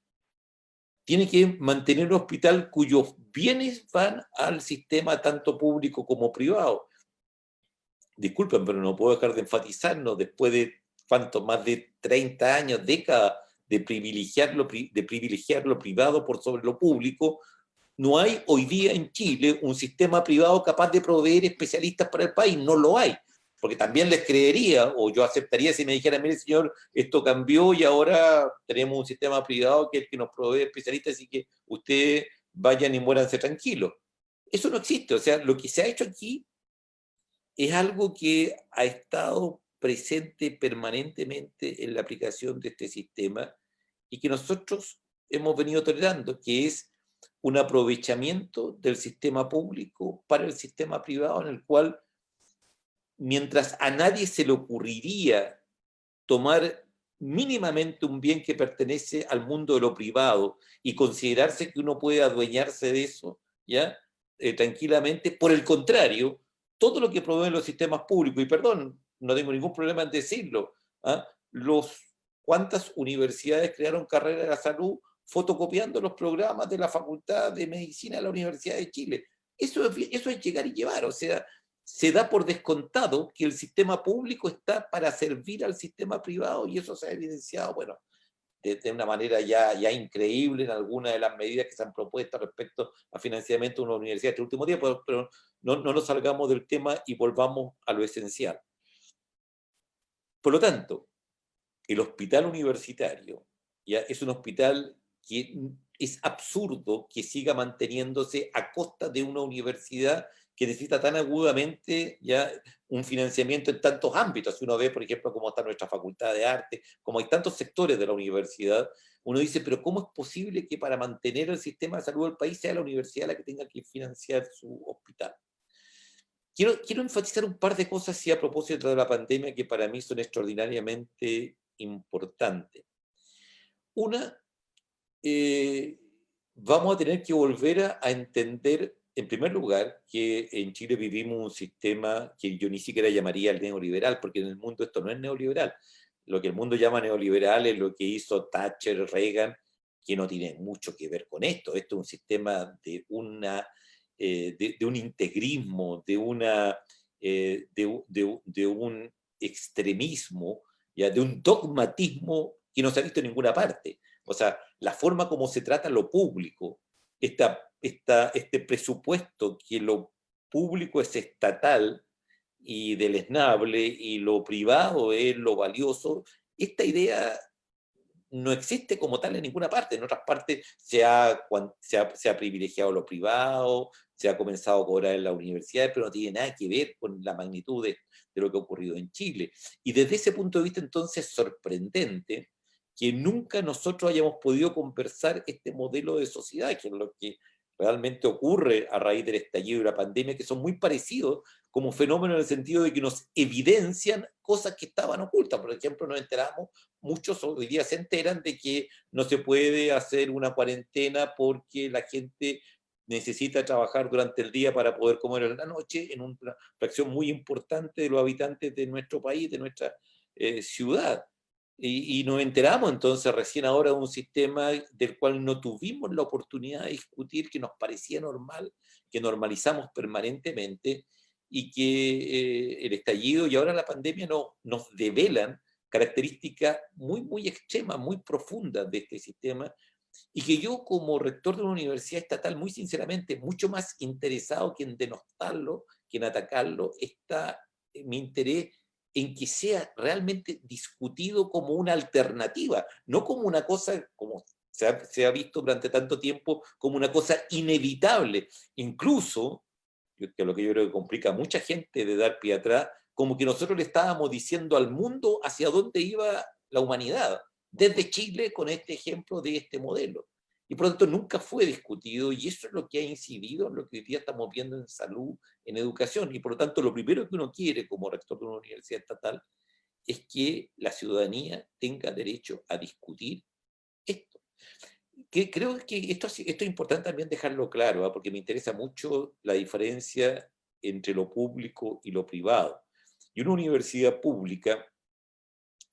tiene que mantener un hospital cuyos bienes van al sistema tanto público como privado. Disculpen, pero no puedo dejar de enfatizarnos, después de más de 30 años, décadas de privilegiar lo privado por sobre lo público, no hay hoy día en Chile un sistema privado capaz de proveer especialistas para el país. No lo hay, porque también les creería, o yo aceptaría si me dijeran, mire señor, esto cambió y ahora tenemos un sistema privado que es el que nos provee especialistas, así que ustedes vayan y muéranse tranquilos. Eso no existe. O sea, lo que se ha hecho aquí es algo que ha estado presente permanentemente en la aplicación de este sistema y que nosotros hemos venido tolerando, que es un aprovechamiento del sistema público para el sistema privado, en el cual, mientras a nadie se le ocurriría tomar mínimamente un bien que pertenece al mundo de lo privado y considerarse que uno puede adueñarse de eso, ¿ya? Tranquilamente, por el contrario, todo lo que proveen los sistemas públicos, y perdón, no tengo ningún problema en decirlo, ¿ah? ¿Cuántas universidades crearon carreras de la salud fotocopiando los programas de la Facultad de Medicina de la Universidad de Chile? Eso es llegar y llevar, o sea, se da por descontado que el sistema público está para servir al sistema privado, y eso se ha evidenciado, bueno, de una manera ya increíble en algunas de las medidas que se han propuesto respecto a financiamiento de una universidad este último tiempo, pero no nos salgamos del tema y volvamos a lo esencial. Por lo tanto, el hospital universitario ya es un hospital que es absurdo que siga manteniéndose a costa de una universidad que necesita tan agudamente ya un financiamiento en tantos ámbitos. Si uno ve, por ejemplo, cómo está nuestra Facultad de Arte, como hay tantos sectores de la universidad, uno dice, pero ¿cómo es posible que para mantener el sistema de salud del país sea la universidad la que tenga que financiar su hospital? Quiero enfatizar un par de cosas sí, a propósito de la pandemia, que para mí son extraordinariamente importantes. Una, vamos a tener que volver a entender, en primer lugar, que en Chile vivimos un sistema que yo ni siquiera llamaría el neoliberal, porque en el mundo esto no es neoliberal. Lo que el mundo llama neoliberal es lo que hizo Thatcher, Reagan, que no tiene mucho que ver con esto. Esto es un sistema de un integrismo, de un extremismo, ya, de un dogmatismo que no se ha visto en ninguna parte. O sea, la forma como se trata lo público, este presupuesto que lo público es estatal y deleznable y lo privado es lo valioso, esta idea no existe como tal en ninguna parte. En otras partes se ha privilegiado lo privado, se ha comenzado a cobrar en las universidades, pero no tiene nada que ver con la magnitud de lo que ha ocurrido en Chile. Y desde ese punto de vista, entonces, sorprendente que nunca nosotros hayamos podido conversar este modelo de sociedad, que es lo que realmente ocurre a raíz del estallido de la pandemia, que son muy parecidos como fenómeno en el sentido de que nos evidencian cosas que estaban ocultas. Por ejemplo, nos enteramos, muchos hoy día se enteran de que no se puede hacer una cuarentena porque la gente necesita trabajar durante el día para poder comer en la noche, en una fracción muy importante de los habitantes de nuestro país, de nuestra ciudad. Y nos enteramos entonces recién ahora de un sistema del cual no tuvimos la oportunidad de discutir, que nos parecía normal, que normalizamos permanentemente, y que el estallido y ahora la pandemia nos develan características muy, muy extremas, muy profundas de este sistema, y que yo como rector de una universidad estatal, muy sinceramente, mucho más interesado que en denostarlo, que en atacarlo, está mi interés en que sea realmente discutido como una alternativa, no como una cosa, como se ha visto durante tanto tiempo, como una cosa inevitable. Incluso, que es lo que yo creo que complica a mucha gente de dar pie atrás, como que nosotros le estábamos diciendo al mundo hacia dónde iba la humanidad, desde Chile con este ejemplo de este modelo. Y por lo tanto nunca fue discutido, y eso es lo que ha incidido en lo que hoy día estamos viendo en salud, en educación. Y por lo tanto lo primero que uno quiere como rector de una universidad estatal es que la ciudadanía tenga derecho a discutir esto. Que creo que esto es importante también dejarlo claro, ¿eh? Porque me interesa mucho la diferencia entre lo público y lo privado. Y una universidad pública,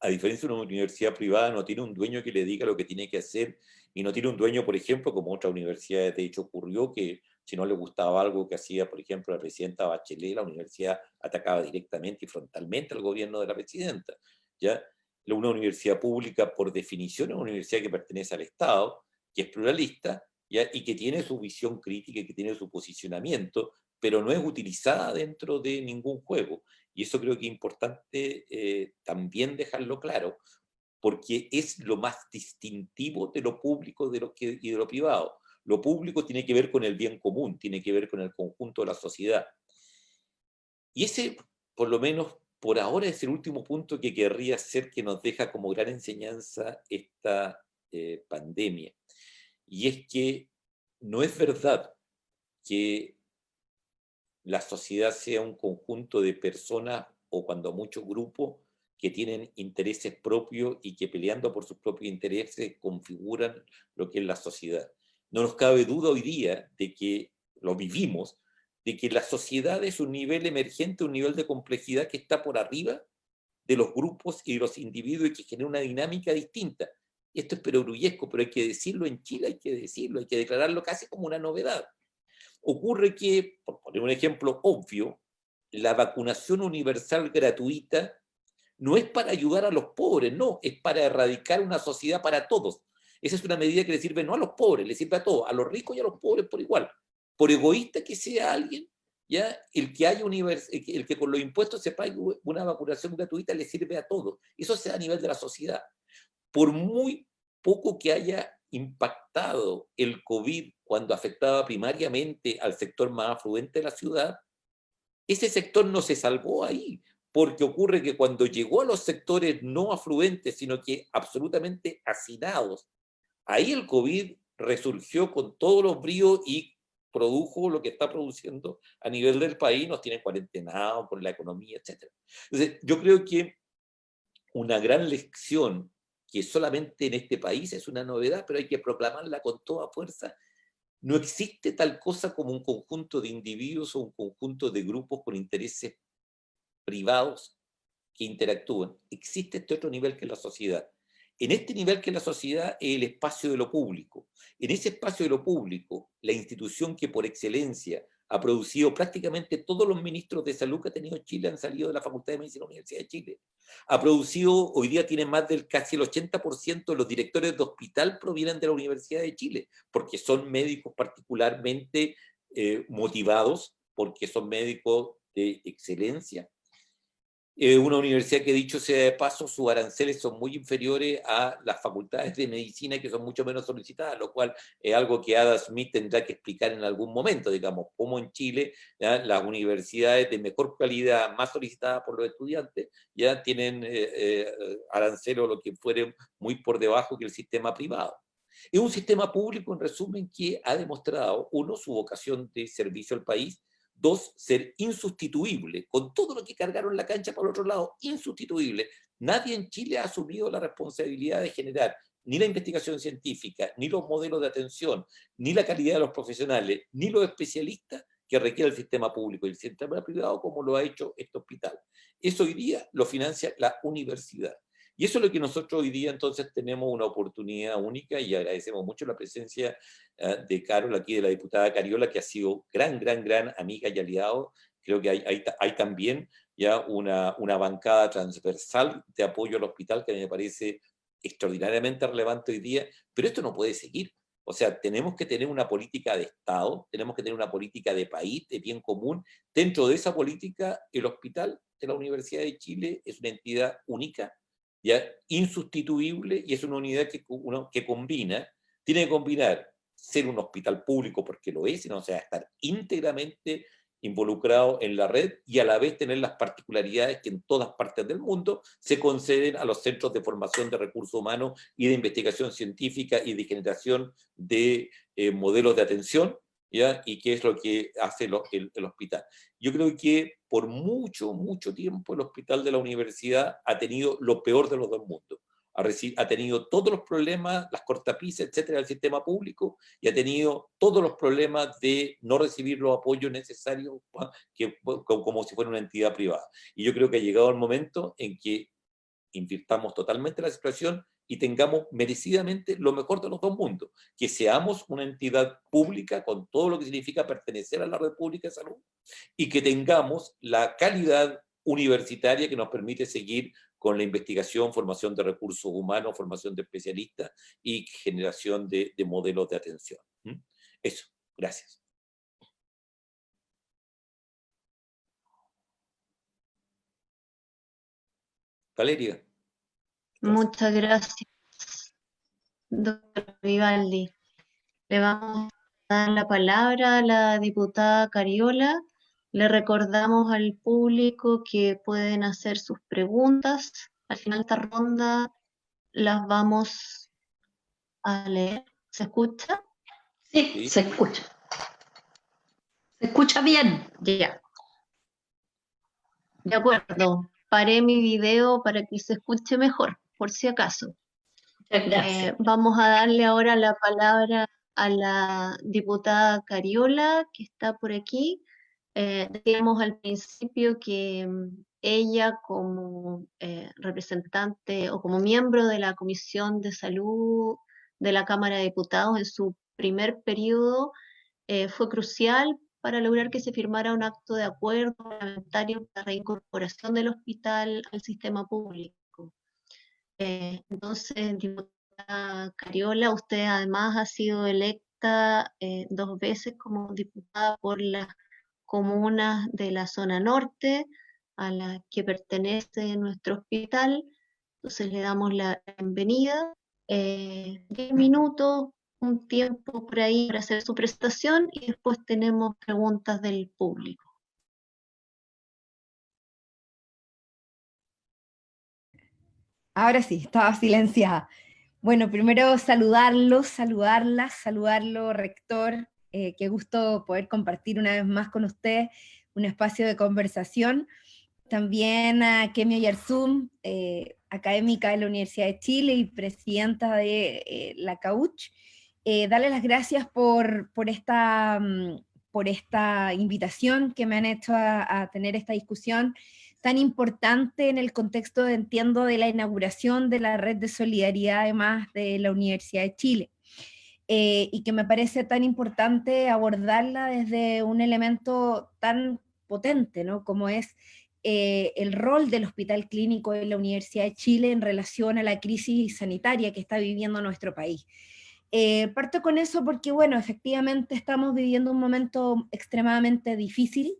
a diferencia de una universidad privada, no tiene un dueño que le diga lo que tiene que hacer, y no tiene un dueño, por ejemplo, como otras universidades de hecho ocurrió, que si no le gustaba algo que hacía, por ejemplo, la presidenta Bachelet, la universidad atacaba directamente y frontalmente al gobierno de la presidenta. ¿Ya? Una universidad pública, por definición, es una universidad que pertenece al Estado, que es pluralista, ¿ya? Y que tiene su visión crítica y que tiene su posicionamiento, pero no es utilizada dentro de ningún juego. Y eso creo que es importante también dejarlo claro, porque es lo más distintivo de lo público y de lo privado. Lo público tiene que ver con el bien común, tiene que ver con el conjunto de la sociedad. Y ese, por lo menos por ahora, es el último punto que querría hacer, que nos deja como gran enseñanza esta pandemia. Y es que no es verdad que la sociedad sea un conjunto de personas, o cuando muchos grupos, que tienen intereses propios y que, peleando por sus propios intereses, configuran lo que es la sociedad. No nos cabe duda hoy día de que lo vivimos, de que la sociedad es un nivel emergente, un nivel de complejidad que está por arriba de los grupos y de los individuos, y que genera una dinámica distinta. Esto es perogrullesco, pero hay que decirlo en Chile, hay que decirlo, hay que declararlo casi como una novedad. Ocurre que, por poner un ejemplo obvio, la vacunación universal gratuita no es para ayudar a los pobres, no, es para erradicar una sociedad para todos. Esa es una medida que le sirve no a los pobres, le sirve a todos, a los ricos y a los pobres por igual. Por egoísta que sea alguien, ¿ya? El que con los impuestos se pague una vacunación gratuita le sirve a todos. Eso se da a nivel de la sociedad. Por muy poco que haya impactado el COVID cuando afectaba primariamente al sector más afluente de la ciudad, ese sector no se salvó ahí, porque ocurre que cuando llegó a los sectores no afluentes, sino que absolutamente hacinados, ahí el COVID resurgió con todos los bríos y produjo lo que está produciendo a nivel del país, nos tienen cuarentenados por la economía, etc. Entonces, yo creo que una gran lección, que solamente en este país es una novedad, pero hay que proclamarla con toda fuerza: no existe tal cosa como un conjunto de individuos o un conjunto de grupos con intereses privados que interactúan. Existe este otro nivel que es la sociedad. En este nivel que es la sociedad es el espacio de lo público. En ese espacio de lo público, la institución que por excelencia ha producido prácticamente todos los ministros de salud que ha tenido Chile han salido de la Facultad de Medicina de la Universidad de Chile. Ha producido, hoy día tiene más del casi el 80% de los directores de hospital provienen de la Universidad de Chile, porque son médicos particularmente motivados, porque son médicos de excelencia. Una universidad que, dicho sea de paso, sus aranceles son muy inferiores a las facultades de medicina, que son mucho menos solicitadas, lo cual es algo que Ada Smith tendrá que explicar en algún momento, digamos, cómo en Chile, ¿ya?, las universidades de mejor calidad, más solicitadas por los estudiantes, ya tienen aranceles o lo que fuere muy por debajo que el sistema privado. Es un sistema público, en resumen, que ha demostrado, uno, su vocación de servicio al país; dos, ser insustituible, con todo lo que cargaron la cancha por el otro lado, insustituible. Nadie en Chile ha asumido la responsabilidad de generar ni la investigación científica, ni los modelos de atención, ni la calidad de los profesionales, ni los especialistas que requiere el sistema público y el sistema privado, como lo ha hecho este hospital. Eso hoy día lo financia la universidad. Y eso es lo que nosotros hoy día entonces tenemos una oportunidad única, y agradecemos mucho la presencia de Carol aquí, de la diputada Cariola, que ha sido gran amiga y aliado. Creo que hay también ya una bancada transversal de apoyo al hospital que me parece extraordinariamente relevante hoy día, pero esto no puede seguir. O sea, tenemos que tener una política de Estado, tenemos que tener una política de país, de bien común. Dentro de esa política, el hospital de la Universidad de Chile es una entidad única, ya insustituible, y es una unidad que combina, tiene que combinar ser un hospital público, porque lo es, o sea, estar íntegramente involucrado en la red, y a la vez tener las particularidades que en todas partes del mundo se conceden a los centros de formación de recursos humanos y de investigación científica y de generación de modelos de atención, ¿ya? Y qué es lo que hace el hospital. Yo creo que por mucho tiempo el hospital de la universidad ha tenido lo peor de los dos mundos. Ha tenido todos los problemas, las cortapisas, etcétera, del sistema público, y ha tenido todos los problemas de no recibir los apoyos necesarios como si fuera una entidad privada. Y yo creo que ha llegado el momento en que invirtamos totalmente la situación y tengamos merecidamente lo mejor de los dos mundos, que seamos una entidad pública con todo lo que significa pertenecer a la red pública de salud, y que tengamos la calidad universitaria que nos permite seguir con la investigación, formación de recursos humanos, formación de especialistas y generación de modelos de atención. Eso, gracias. Valeria. Muchas gracias, doctor Vivaldi. Le vamos a dar la palabra a la diputada Cariola. Le recordamos al público que pueden hacer sus preguntas. Al final de esta ronda las vamos a leer. ¿Se escucha? Sí, se escucha. ¿Se escucha bien? Ya. De acuerdo. Paré mi video para que se escuche mejor, por si acaso. Muchas gracias. Vamos a darle ahora la palabra a la diputada Cariola, que está por aquí. Decíamos al principio que ella, como representante o como miembro de la Comisión de Salud de la Cámara de Diputados en su primer periodo, fue crucial para lograr que se firmara un acto de acuerdo parlamentario para la reincorporación del hospital al sistema público. Entonces, diputada Cariola, usted además ha sido electa 2 veces como diputada por las comunas de la zona norte, a la que pertenece nuestro hospital. Entonces le damos la bienvenida. 10 minutos, un tiempo por ahí para hacer su presentación, y después tenemos preguntas del público. Ahora sí, estaba silenciada. Bueno, primero saludarlo, rector. Qué gusto poder compartir una vez más con usted un espacio de conversación. También a Kemio Yarzum, académica de la Universidad de Chile y presidenta de la CAUCH. Darle las gracias por esta invitación que me han hecho a tener esta discusión tan importante en el contexto, entiendo, de la inauguración de la red de solidaridad, además, de la Universidad de Chile. Y que me parece tan importante abordarla desde un elemento tan potente, ¿no?, como es el rol del Hospital Clínico de la Universidad de Chile en relación a la crisis sanitaria que está viviendo nuestro país. Parto con eso porque, bueno, efectivamente estamos viviendo un momento extremadamente difícil,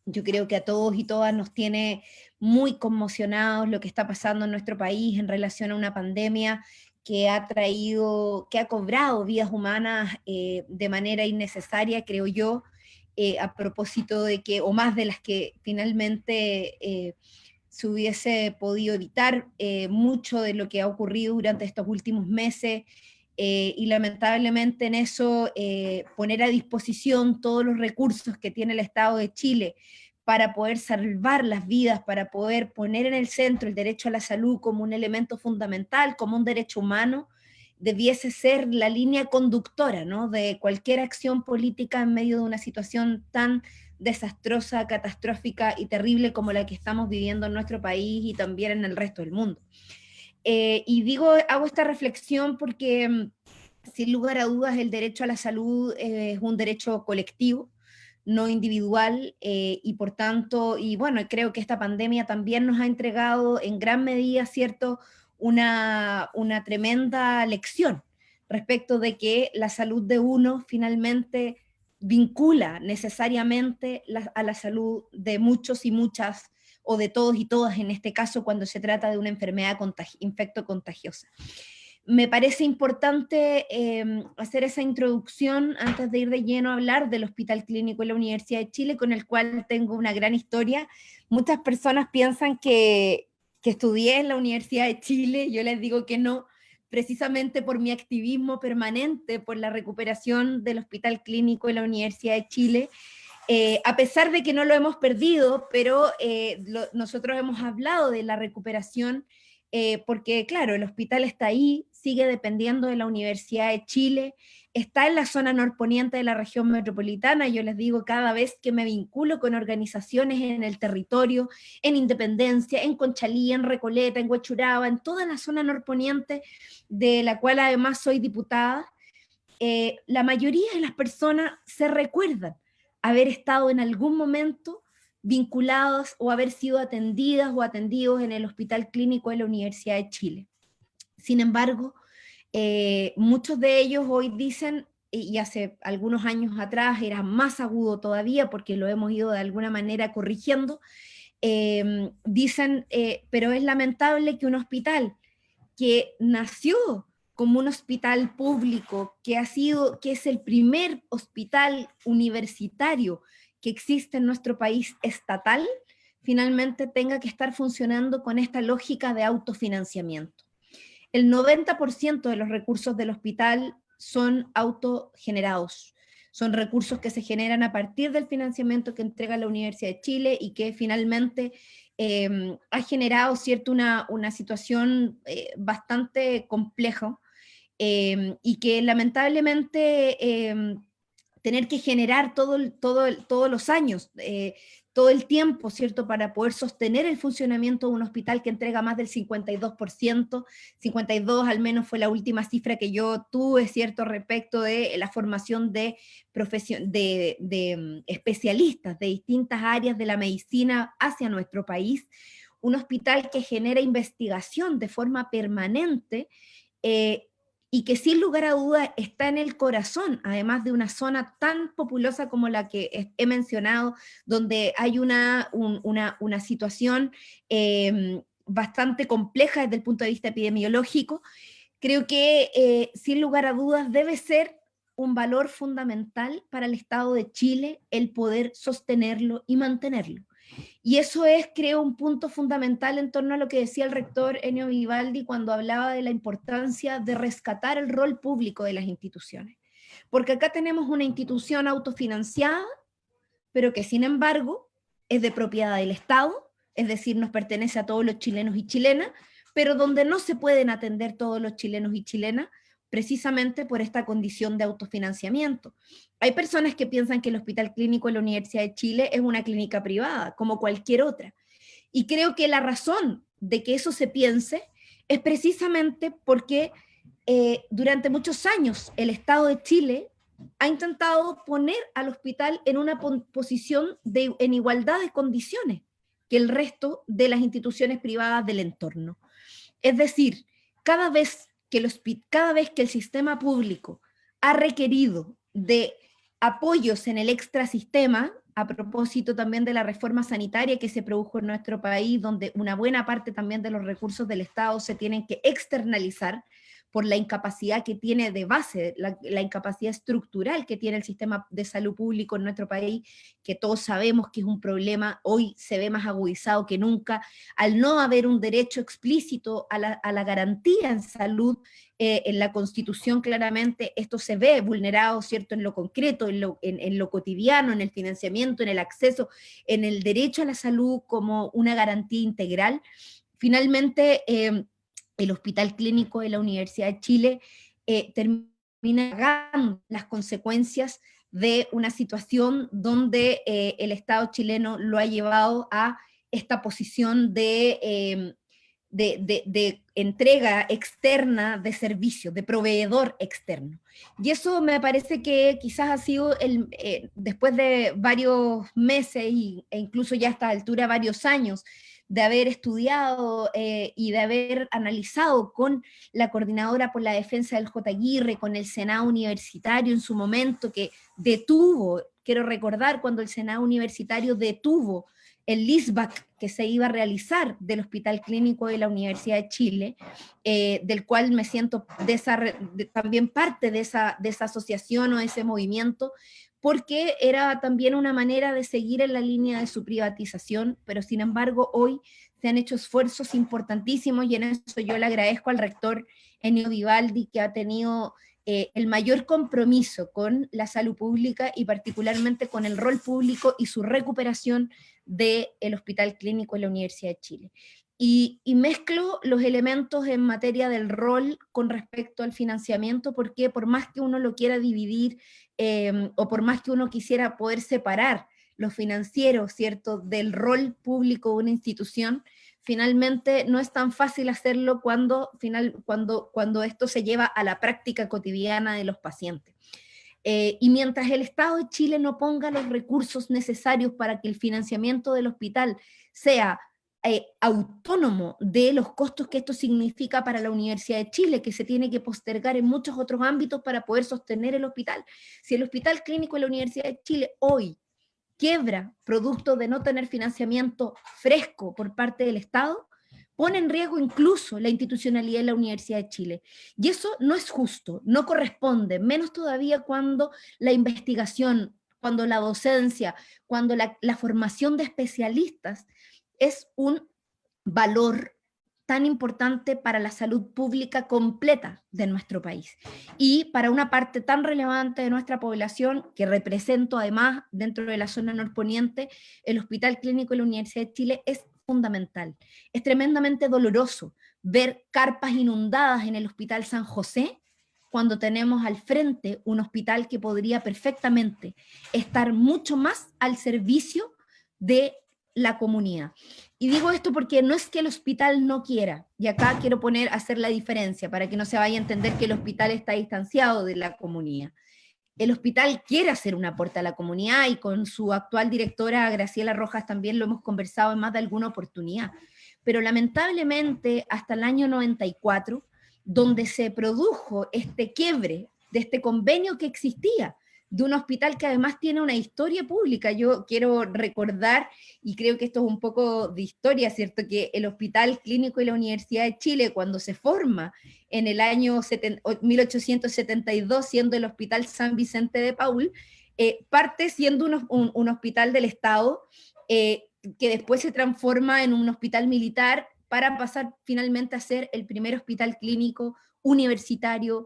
Yo creo que a todos y todas nos tiene muy conmocionados lo que está pasando en nuestro país en relación a una pandemia que ha traído, que ha cobrado vidas humanas de manera innecesaria, creo yo, a propósito de que, o más de las que finalmente se hubiese podido evitar, mucho de lo que ha ocurrido durante estos últimos meses, y lamentablemente en eso poner a disposición todos los recursos que tiene el Estado de Chile para poder salvar las vidas, para poder poner en el centro el derecho a la salud como un elemento fundamental, como un derecho humano, debiese ser la línea conductora, ¿no?, de cualquier acción política en medio de una situación tan desastrosa, catastrófica y terrible como la que estamos viviendo en nuestro país y también en el resto del mundo. Y hago esta reflexión porque sin lugar a dudas el derecho a la salud es un derecho colectivo, no individual, y por tanto, y bueno, creo que esta pandemia también nos ha entregado en gran medida, ¿cierto?, una tremenda lección respecto de que la salud de uno finalmente vincula necesariamente a la salud de muchos y muchas, o de todos y todas en este caso, cuando se trata de una enfermedad infectocontagiosa. Me parece importante hacer esa introducción antes de ir de lleno a hablar del Hospital Clínico de la Universidad de Chile, con el cual tengo una gran historia. Muchas personas piensan que estudié en la Universidad de Chile, yo les digo que no, precisamente por mi activismo permanente por la recuperación del Hospital Clínico de la Universidad de Chile, a pesar de que no lo hemos perdido, pero nosotros hemos hablado de la recuperación porque, claro, el hospital está ahí, sigue dependiendo de la Universidad de Chile, está en la zona norponiente de la región metropolitana. Yo les digo, cada vez que me vinculo con organizaciones en el territorio, en Independencia, en Conchalí, en Recoleta, en Huechuraba, en toda la zona norponiente, de la cual además soy diputada, la mayoría de las personas se recuerdan haber estado en algún momento vinculados o haber sido atendidas o atendidos en el Hospital Clínico de la Universidad de Chile. Sin embargo, muchos de ellos hoy dicen, y hace algunos años atrás era más agudo todavía porque lo hemos ido de alguna manera corrigiendo, dicen, pero es lamentable que un hospital que nació como un hospital público, que es el primer hospital universitario que existe en nuestro país estatal, finalmente tenga que estar funcionando con esta lógica de autofinanciamiento. El 90% de los recursos del hospital son autogenerados, son recursos que se generan a partir del financiamiento que entrega la Universidad de Chile y que finalmente ha generado, ¿cierto?, una situación bastante compleja, y que lamentablemente tener que generar todos los años, todo el tiempo, ¿cierto?, para poder sostener el funcionamiento de un hospital que entrega más del 52%, 52% al menos fue la última cifra que yo tuve, ¿cierto?, respecto de la formación de especialistas de distintas áreas de la medicina hacia nuestro país, un hospital que genera investigación de forma permanente, y que sin lugar a dudas está en el corazón, además de una zona tan populosa como la que he mencionado, donde hay una situación bastante compleja desde el punto de vista epidemiológico. Creo que sin lugar a dudas debe ser un valor fundamental para el Estado de Chile el poder sostenerlo y mantenerlo. Y eso es, creo, un punto fundamental en torno a lo que decía el rector Ennio Vivaldi cuando hablaba de la importancia de rescatar el rol público de las instituciones. Porque acá tenemos una institución autofinanciada, pero que sin embargo es de propiedad del Estado, es decir, nos pertenece a todos los chilenos y chilenas, pero donde no se pueden atender todos los chilenos y chilenas, precisamente por esta condición de autofinanciamiento. Hay personas que piensan que el Hospital Clínico de la Universidad de Chile es una clínica privada, como cualquier otra. Y creo que la razón de que eso se piense es precisamente porque durante muchos años el Estado de Chile ha intentado poner al hospital en una posición en igualdad de condiciones que el resto de las instituciones privadas del entorno. Es decir, cada vez que el sistema público ha requerido de apoyos en el extrasistema, a propósito también de la reforma sanitaria que se produjo en nuestro país, donde una buena parte también de los recursos del Estado se tienen que externalizar por la incapacidad que tiene de base, la incapacidad estructural que tiene el sistema de salud público en nuestro país, que todos sabemos que es un problema, hoy se ve más agudizado que nunca, al no haber un derecho explícito a la garantía en salud, en la Constitución claramente esto se ve vulnerado, ¿cierto?, en lo concreto, en lo cotidiano, en el financiamiento, en el acceso, en el derecho a la salud como una garantía integral. Finalmente, el Hospital Clínico de la Universidad de Chile termina pagando las consecuencias de una situación donde el Estado chileno lo ha llevado a esta posición de entrega externa de servicios, de proveedor externo. Y eso me parece que quizás ha sido, después de varios meses e incluso ya a esta altura varios años, de haber estudiado y de haber analizado con la Coordinadora por la Defensa del J. Aguirre, con el Senado Universitario en su momento, que detuvo, quiero recordar cuando el Senado Universitario detuvo el leaseback que se iba a realizar del Hospital Clínico de la Universidad de Chile, del cual me siento también parte de esa asociación o de ese movimiento, porque era también una manera de seguir en la línea de su privatización, pero sin embargo hoy se han hecho esfuerzos importantísimos y en eso yo le agradezco al rector Ennio Vivaldi, que ha tenido el mayor compromiso con la salud pública y particularmente con el rol público y su recuperación del Hospital Clínico de la Universidad de Chile. Y mezclo los elementos en materia del rol con respecto al financiamiento, porque por más que uno lo quiera dividir o por más que uno quisiera poder separar lo financiero, ¿cierto?, del rol público de una institución, finalmente no es tan fácil hacerlo cuando esto se lleva a la práctica cotidiana de los pacientes. Y mientras el Estado de Chile no ponga los recursos necesarios para que el financiamiento del hospital sea autónomo de los costos que esto significa para la Universidad de Chile, que se tiene que postergar en muchos otros ámbitos para poder sostener el hospital. Si el Hospital Clínico de la Universidad de Chile hoy quiebra producto de no tener financiamiento fresco por parte del Estado, pone en riesgo incluso la institucionalidad de la Universidad de Chile. Y eso no es justo, no corresponde, menos todavía cuando la investigación, cuando la docencia, cuando la formación de especialistas es un valor tan importante para la salud pública completa de nuestro país y para una parte tan relevante de nuestra población que represento además dentro de la zona norponiente. El Hospital Clínico de la Universidad de Chile es fundamental. Es tremendamente doloroso ver carpas inundadas en el Hospital San José cuando tenemos al frente un hospital que podría perfectamente estar mucho más al servicio de la comunidad. Y digo esto porque no es que el hospital no quiera, y acá quiero hacer la diferencia para que no se vaya a entender que el hospital está distanciado de la comunidad. El hospital quiere hacer un aporte a la comunidad y con su actual directora, Graciela Rojas, también lo hemos conversado en más de alguna oportunidad. Pero lamentablemente hasta el año 94, donde se produjo este quiebre de este convenio que existía, de un hospital que además tiene una historia pública. Yo quiero recordar, y creo que esto es un poco de historia, ¿cierto?, que el Hospital Clínico de la Universidad de Chile, cuando se forma en el año 1872, siendo el Hospital San Vicente de Paúl, parte siendo un hospital del Estado, que después se transforma en un hospital militar para pasar finalmente a ser el primer hospital clínico universitario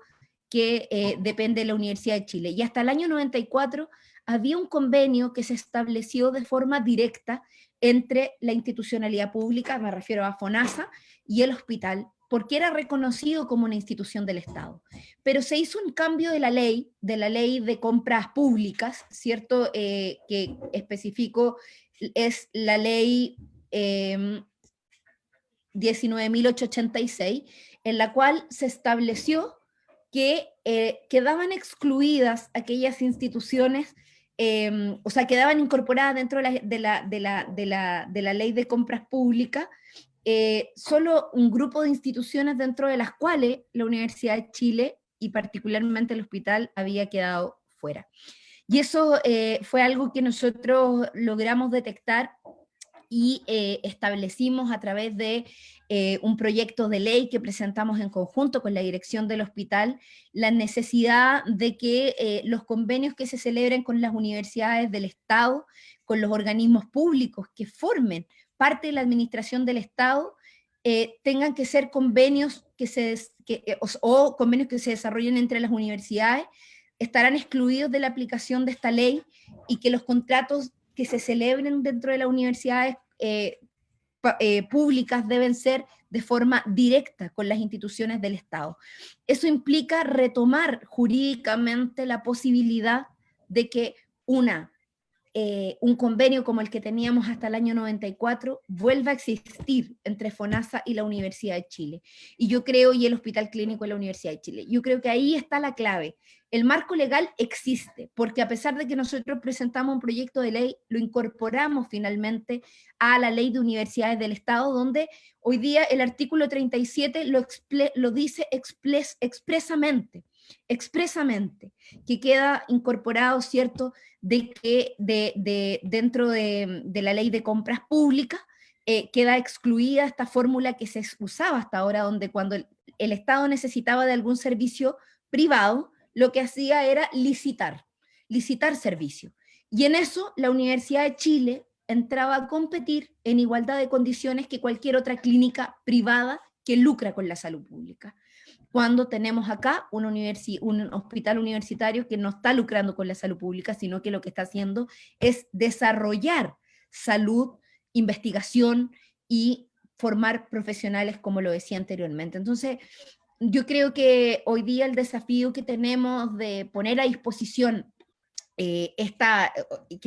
que depende de la Universidad de Chile. Y hasta el año 94 había un convenio que se estableció de forma directa entre la institucionalidad pública, me refiero a FONASA, y el hospital, porque era reconocido como una institución del Estado. Pero se hizo un cambio de la ley de compras públicas, ¿cierto?, que especifico, es la ley 19.886, en la cual se estableció que quedaban excluidas aquellas instituciones, o sea, quedaban incorporadas dentro de la ley de compras públicas, solo un grupo de instituciones dentro de las cuales la Universidad de Chile y particularmente el hospital había quedado fuera. Y eso fue algo que nosotros logramos detectar y establecimos a través de un proyecto de ley que presentamos en conjunto con la dirección del hospital, la necesidad de que los convenios que se celebren con las universidades del Estado, con los organismos públicos que formen parte de la administración del Estado, tengan que ser convenios o convenios que se desarrollen entre las universidades, estarán excluidos de la aplicación de esta ley, y que los contratos que se celebren dentro de las universidades públicas deben ser de forma directa con las instituciones del Estado. Eso implica retomar jurídicamente la posibilidad de que un convenio como el que teníamos hasta el año 94 vuelva a existir entre FONASA y la Universidad de Chile. Y yo creo, y el Hospital Clínico de la Universidad de Chile, yo creo que ahí está la clave. El marco legal existe, porque a pesar de que nosotros presentamos un proyecto de ley, lo incorporamos finalmente a la Ley de Universidades del Estado, donde hoy día el artículo 37 lo dice expresamente, que queda incorporado, ¿cierto?, de que dentro de la ley de compras públicas queda excluida esta fórmula que se usaba hasta ahora, donde cuando el Estado necesitaba de algún servicio privado, lo que hacía era licitar servicio. Y en eso la Universidad de Chile entraba a competir en igualdad de condiciones que cualquier otra clínica privada que lucra con la salud pública, cuando tenemos acá un hospital universitario que no está lucrando con la salud pública, sino que lo que está haciendo es desarrollar salud, investigación y formar profesionales, como lo decía anteriormente. Entonces, yo creo que hoy día el desafío que tenemos de poner a disposición que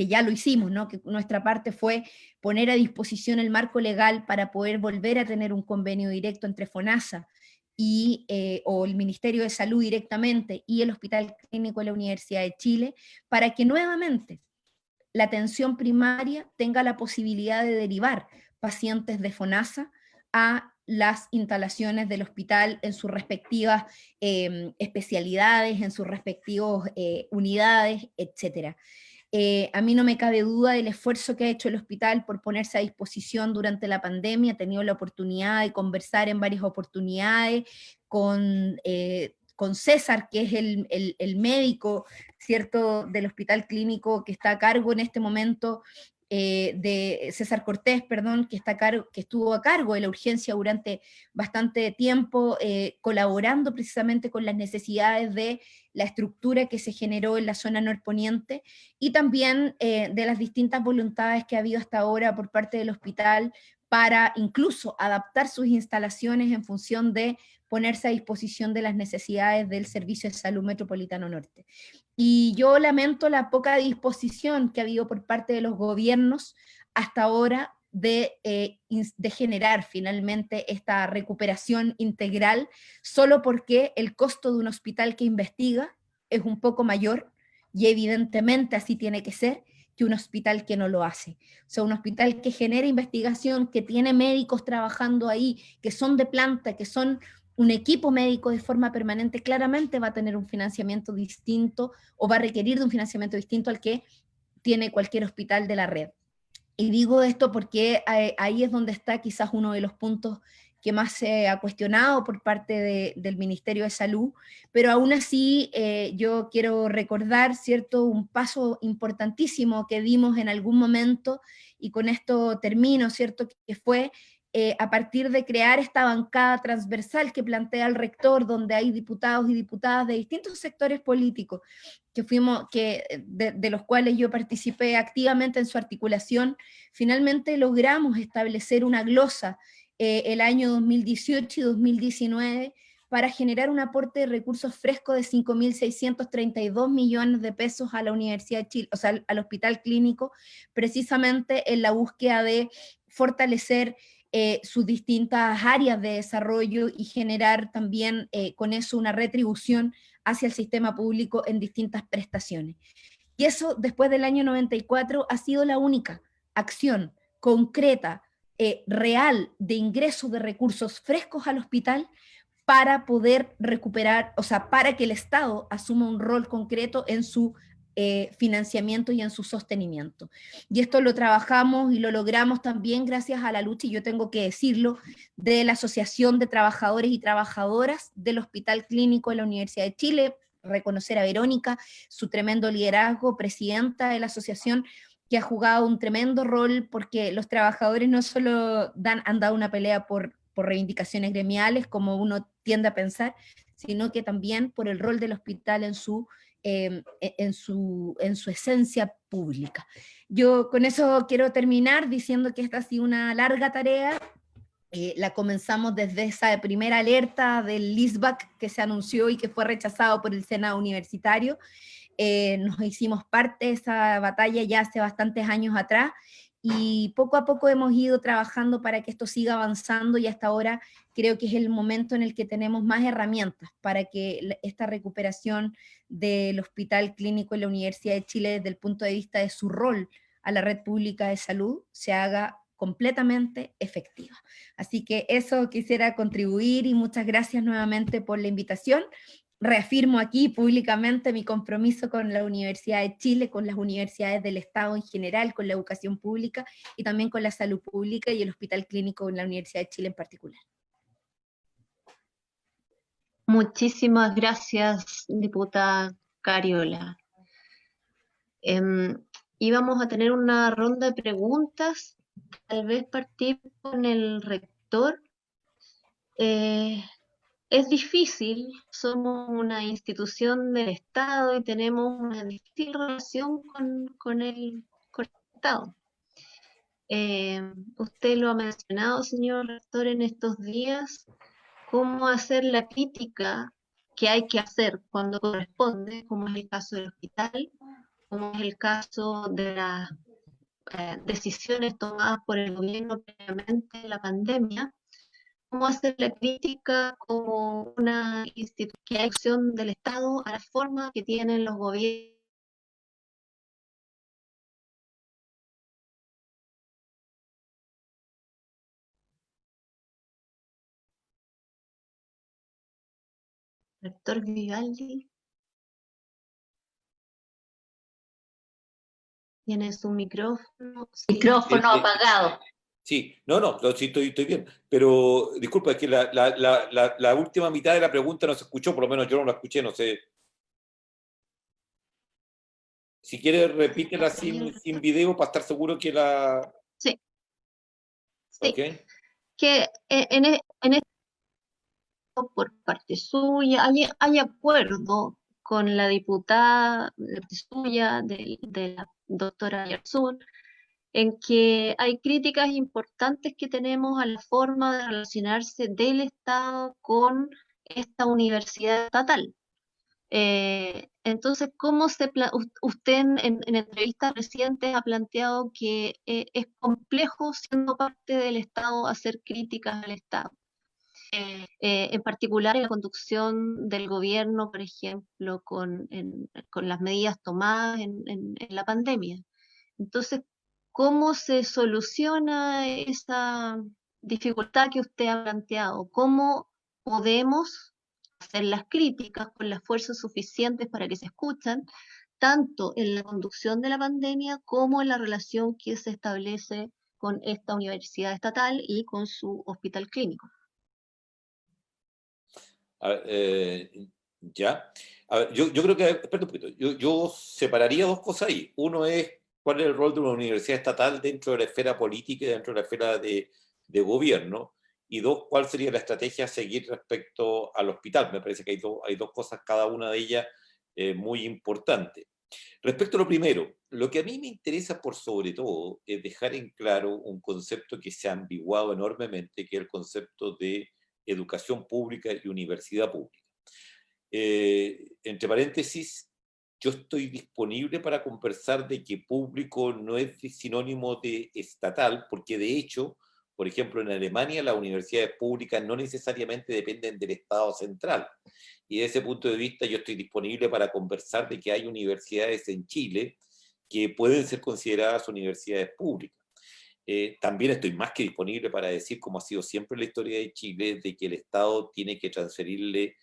ya lo hicimos, ¿no?, que nuestra parte fue poner a disposición el marco legal para poder volver a tener un convenio directo entre FONASA o el Ministerio de Salud directamente y el Hospital Clínico de la Universidad de Chile, para que nuevamente la atención primaria tenga la posibilidad de derivar pacientes de FONASA a las instalaciones del hospital en sus respectivas especialidades, en sus respectivas unidades, etc. A mí no me cabe duda del esfuerzo que ha hecho el hospital por ponerse a disposición durante la pandemia. He tenido la oportunidad de conversar en varias oportunidades con César, que es el médico, ¿cierto?, del Hospital Clínico que está a cargo en este momento, de César Cortés, perdón, que estuvo a cargo de la urgencia durante bastante tiempo, colaborando precisamente con las necesidades de la estructura que se generó en la zona norponiente, y también de las distintas voluntades que ha habido hasta ahora por parte del hospital para incluso adaptar sus instalaciones en función de ponerse a disposición de las necesidades del Servicio de Salud Metropolitano Norte. Y yo lamento la poca disposición que ha habido por parte de los gobiernos hasta ahora de generar finalmente esta recuperación integral, solo porque el costo de un hospital que investiga es un poco mayor, y evidentemente así tiene que ser, que un hospital que no lo hace. O sea, un hospital que genera investigación, que tiene médicos trabajando ahí, que son de planta, que son un equipo médico de forma permanente, claramente va a tener un financiamiento distinto, o va a requerir de un financiamiento distinto al que tiene cualquier hospital de la red. Y digo esto porque ahí es donde está quizás uno de los puntos que más se ha cuestionado por parte del Ministerio de Salud, pero aún así yo quiero recordar, ¿cierto?, un paso importantísimo que dimos en algún momento, y con esto termino, ¿cierto?, que fue a partir de crear esta bancada transversal que plantea el rector, donde hay diputados y diputadas de distintos sectores políticos, de los cuales yo participé activamente en su articulación. Finalmente logramos establecer una glosa el año 2018 y 2019 para generar un aporte de recursos frescos de 5.632 millones de pesos a la Universidad de Chile, o sea, al Hospital Clínico, precisamente en la búsqueda de fortalecer sus distintas áreas de desarrollo y generar también con eso una retribución hacia el sistema público en distintas prestaciones. Y eso, después del año 94, ha sido la única acción concreta, real, de ingreso de recursos frescos al hospital para poder recuperar, o sea, para que el Estado asuma un rol concreto en su financiamiento y en su sostenimiento. Y esto lo trabajamos y lo logramos también gracias a la lucha, y yo tengo que decirlo, de la Asociación de Trabajadores y Trabajadoras del Hospital Clínico de la Universidad de Chile, reconocer a Verónica, su tremendo liderazgo, presidenta de la asociación, que ha jugado un tremendo rol, porque los trabajadores no solo han dado una pelea por reivindicaciones gremiales, como uno tiende a pensar, sino que también por el rol del hospital en su esencia pública. Yo con eso quiero terminar diciendo que esta ha sido una larga tarea. La comenzamos desde esa primera alerta del LISBAC que se anunció y que fue rechazado por el Senado Universitario. Nos hicimos parte de esa batalla ya hace bastantes años atrás, y poco a poco hemos ido trabajando para que esto siga avanzando, y hasta ahora creo que es el momento en el que tenemos más herramientas para que esta recuperación del Hospital Clínico de la Universidad de Chile desde el punto de vista de su rol a la red pública de salud se haga completamente efectiva. Así que eso quisiera contribuir, y muchas gracias nuevamente por la invitación. Reafirmo aquí públicamente mi compromiso con la Universidad de Chile, con las universidades del Estado en general, con la educación pública y también con la salud pública y el Hospital Clínico en la Universidad de Chile en particular. Muchísimas gracias, diputada Cariola. Íbamos a tener una ronda de preguntas, tal vez partir con el rector. Es difícil, somos una institución del Estado y tenemos una difícil relación con el Estado. Usted lo ha mencionado, señor rector, en estos días, cómo hacer la crítica que hay que hacer cuando corresponde, como es el caso del hospital, como es el caso de las decisiones tomadas por el gobierno previamente en la pandemia. Cómo hacer la crítica como una institución del Estado a la forma que tienen los gobiernos. Rector Vivaldi, tiene su micrófono. Sí. Micrófono apagado. Sí, no, sí, estoy bien. Pero, disculpa, es que la última mitad de la pregunta no se escuchó, por lo menos yo no la escuché, no sé. Si quiere, repítela sin video para estar seguro que la... Sí. Okay. Que en esto, por parte suya, hay acuerdo con la diputada suya, de la doctora Yarzún, en que hay críticas importantes que tenemos a la forma de relacionarse del Estado con esta universidad estatal. Entonces, ¿cómo usted en entrevistas recientes ha planteado que es complejo, siendo parte del Estado, hacer críticas al Estado? En particular en la conducción del gobierno, por ejemplo, con las medidas tomadas en la pandemia. Entonces, ¿cómo se soluciona esa dificultad que usted ha planteado? ¿Cómo podemos hacer las críticas con las fuerzas suficientes para que se escuchan, tanto en la conducción de la pandemia como en la relación que se establece con esta universidad estatal y con su hospital clínico? A ver, ya. A ver, yo creo que, espera un poquito, yo separaría dos cosas ahí. Uno es cuál es el rol de una universidad estatal dentro de la esfera política y dentro de la esfera de gobierno. Y dos, cuál sería la estrategia a seguir respecto al hospital. Me parece que hay dos cosas, cada una de ellas muy importante. Respecto a lo primero, lo que a mí me interesa por sobre todo es dejar en claro un concepto que se ha ambiguado enormemente, que es el concepto de educación pública y universidad pública. Entre paréntesis, yo estoy disponible para conversar de que público no es sinónimo de estatal, porque de hecho, por ejemplo, en Alemania las universidades públicas no necesariamente dependen del Estado central. Y desde ese punto de vista yo estoy disponible para conversar de que hay universidades en Chile que pueden ser consideradas universidades públicas. También estoy más que disponible para decir, como ha sido siempre la historia de Chile, de que el Estado tiene que transferirle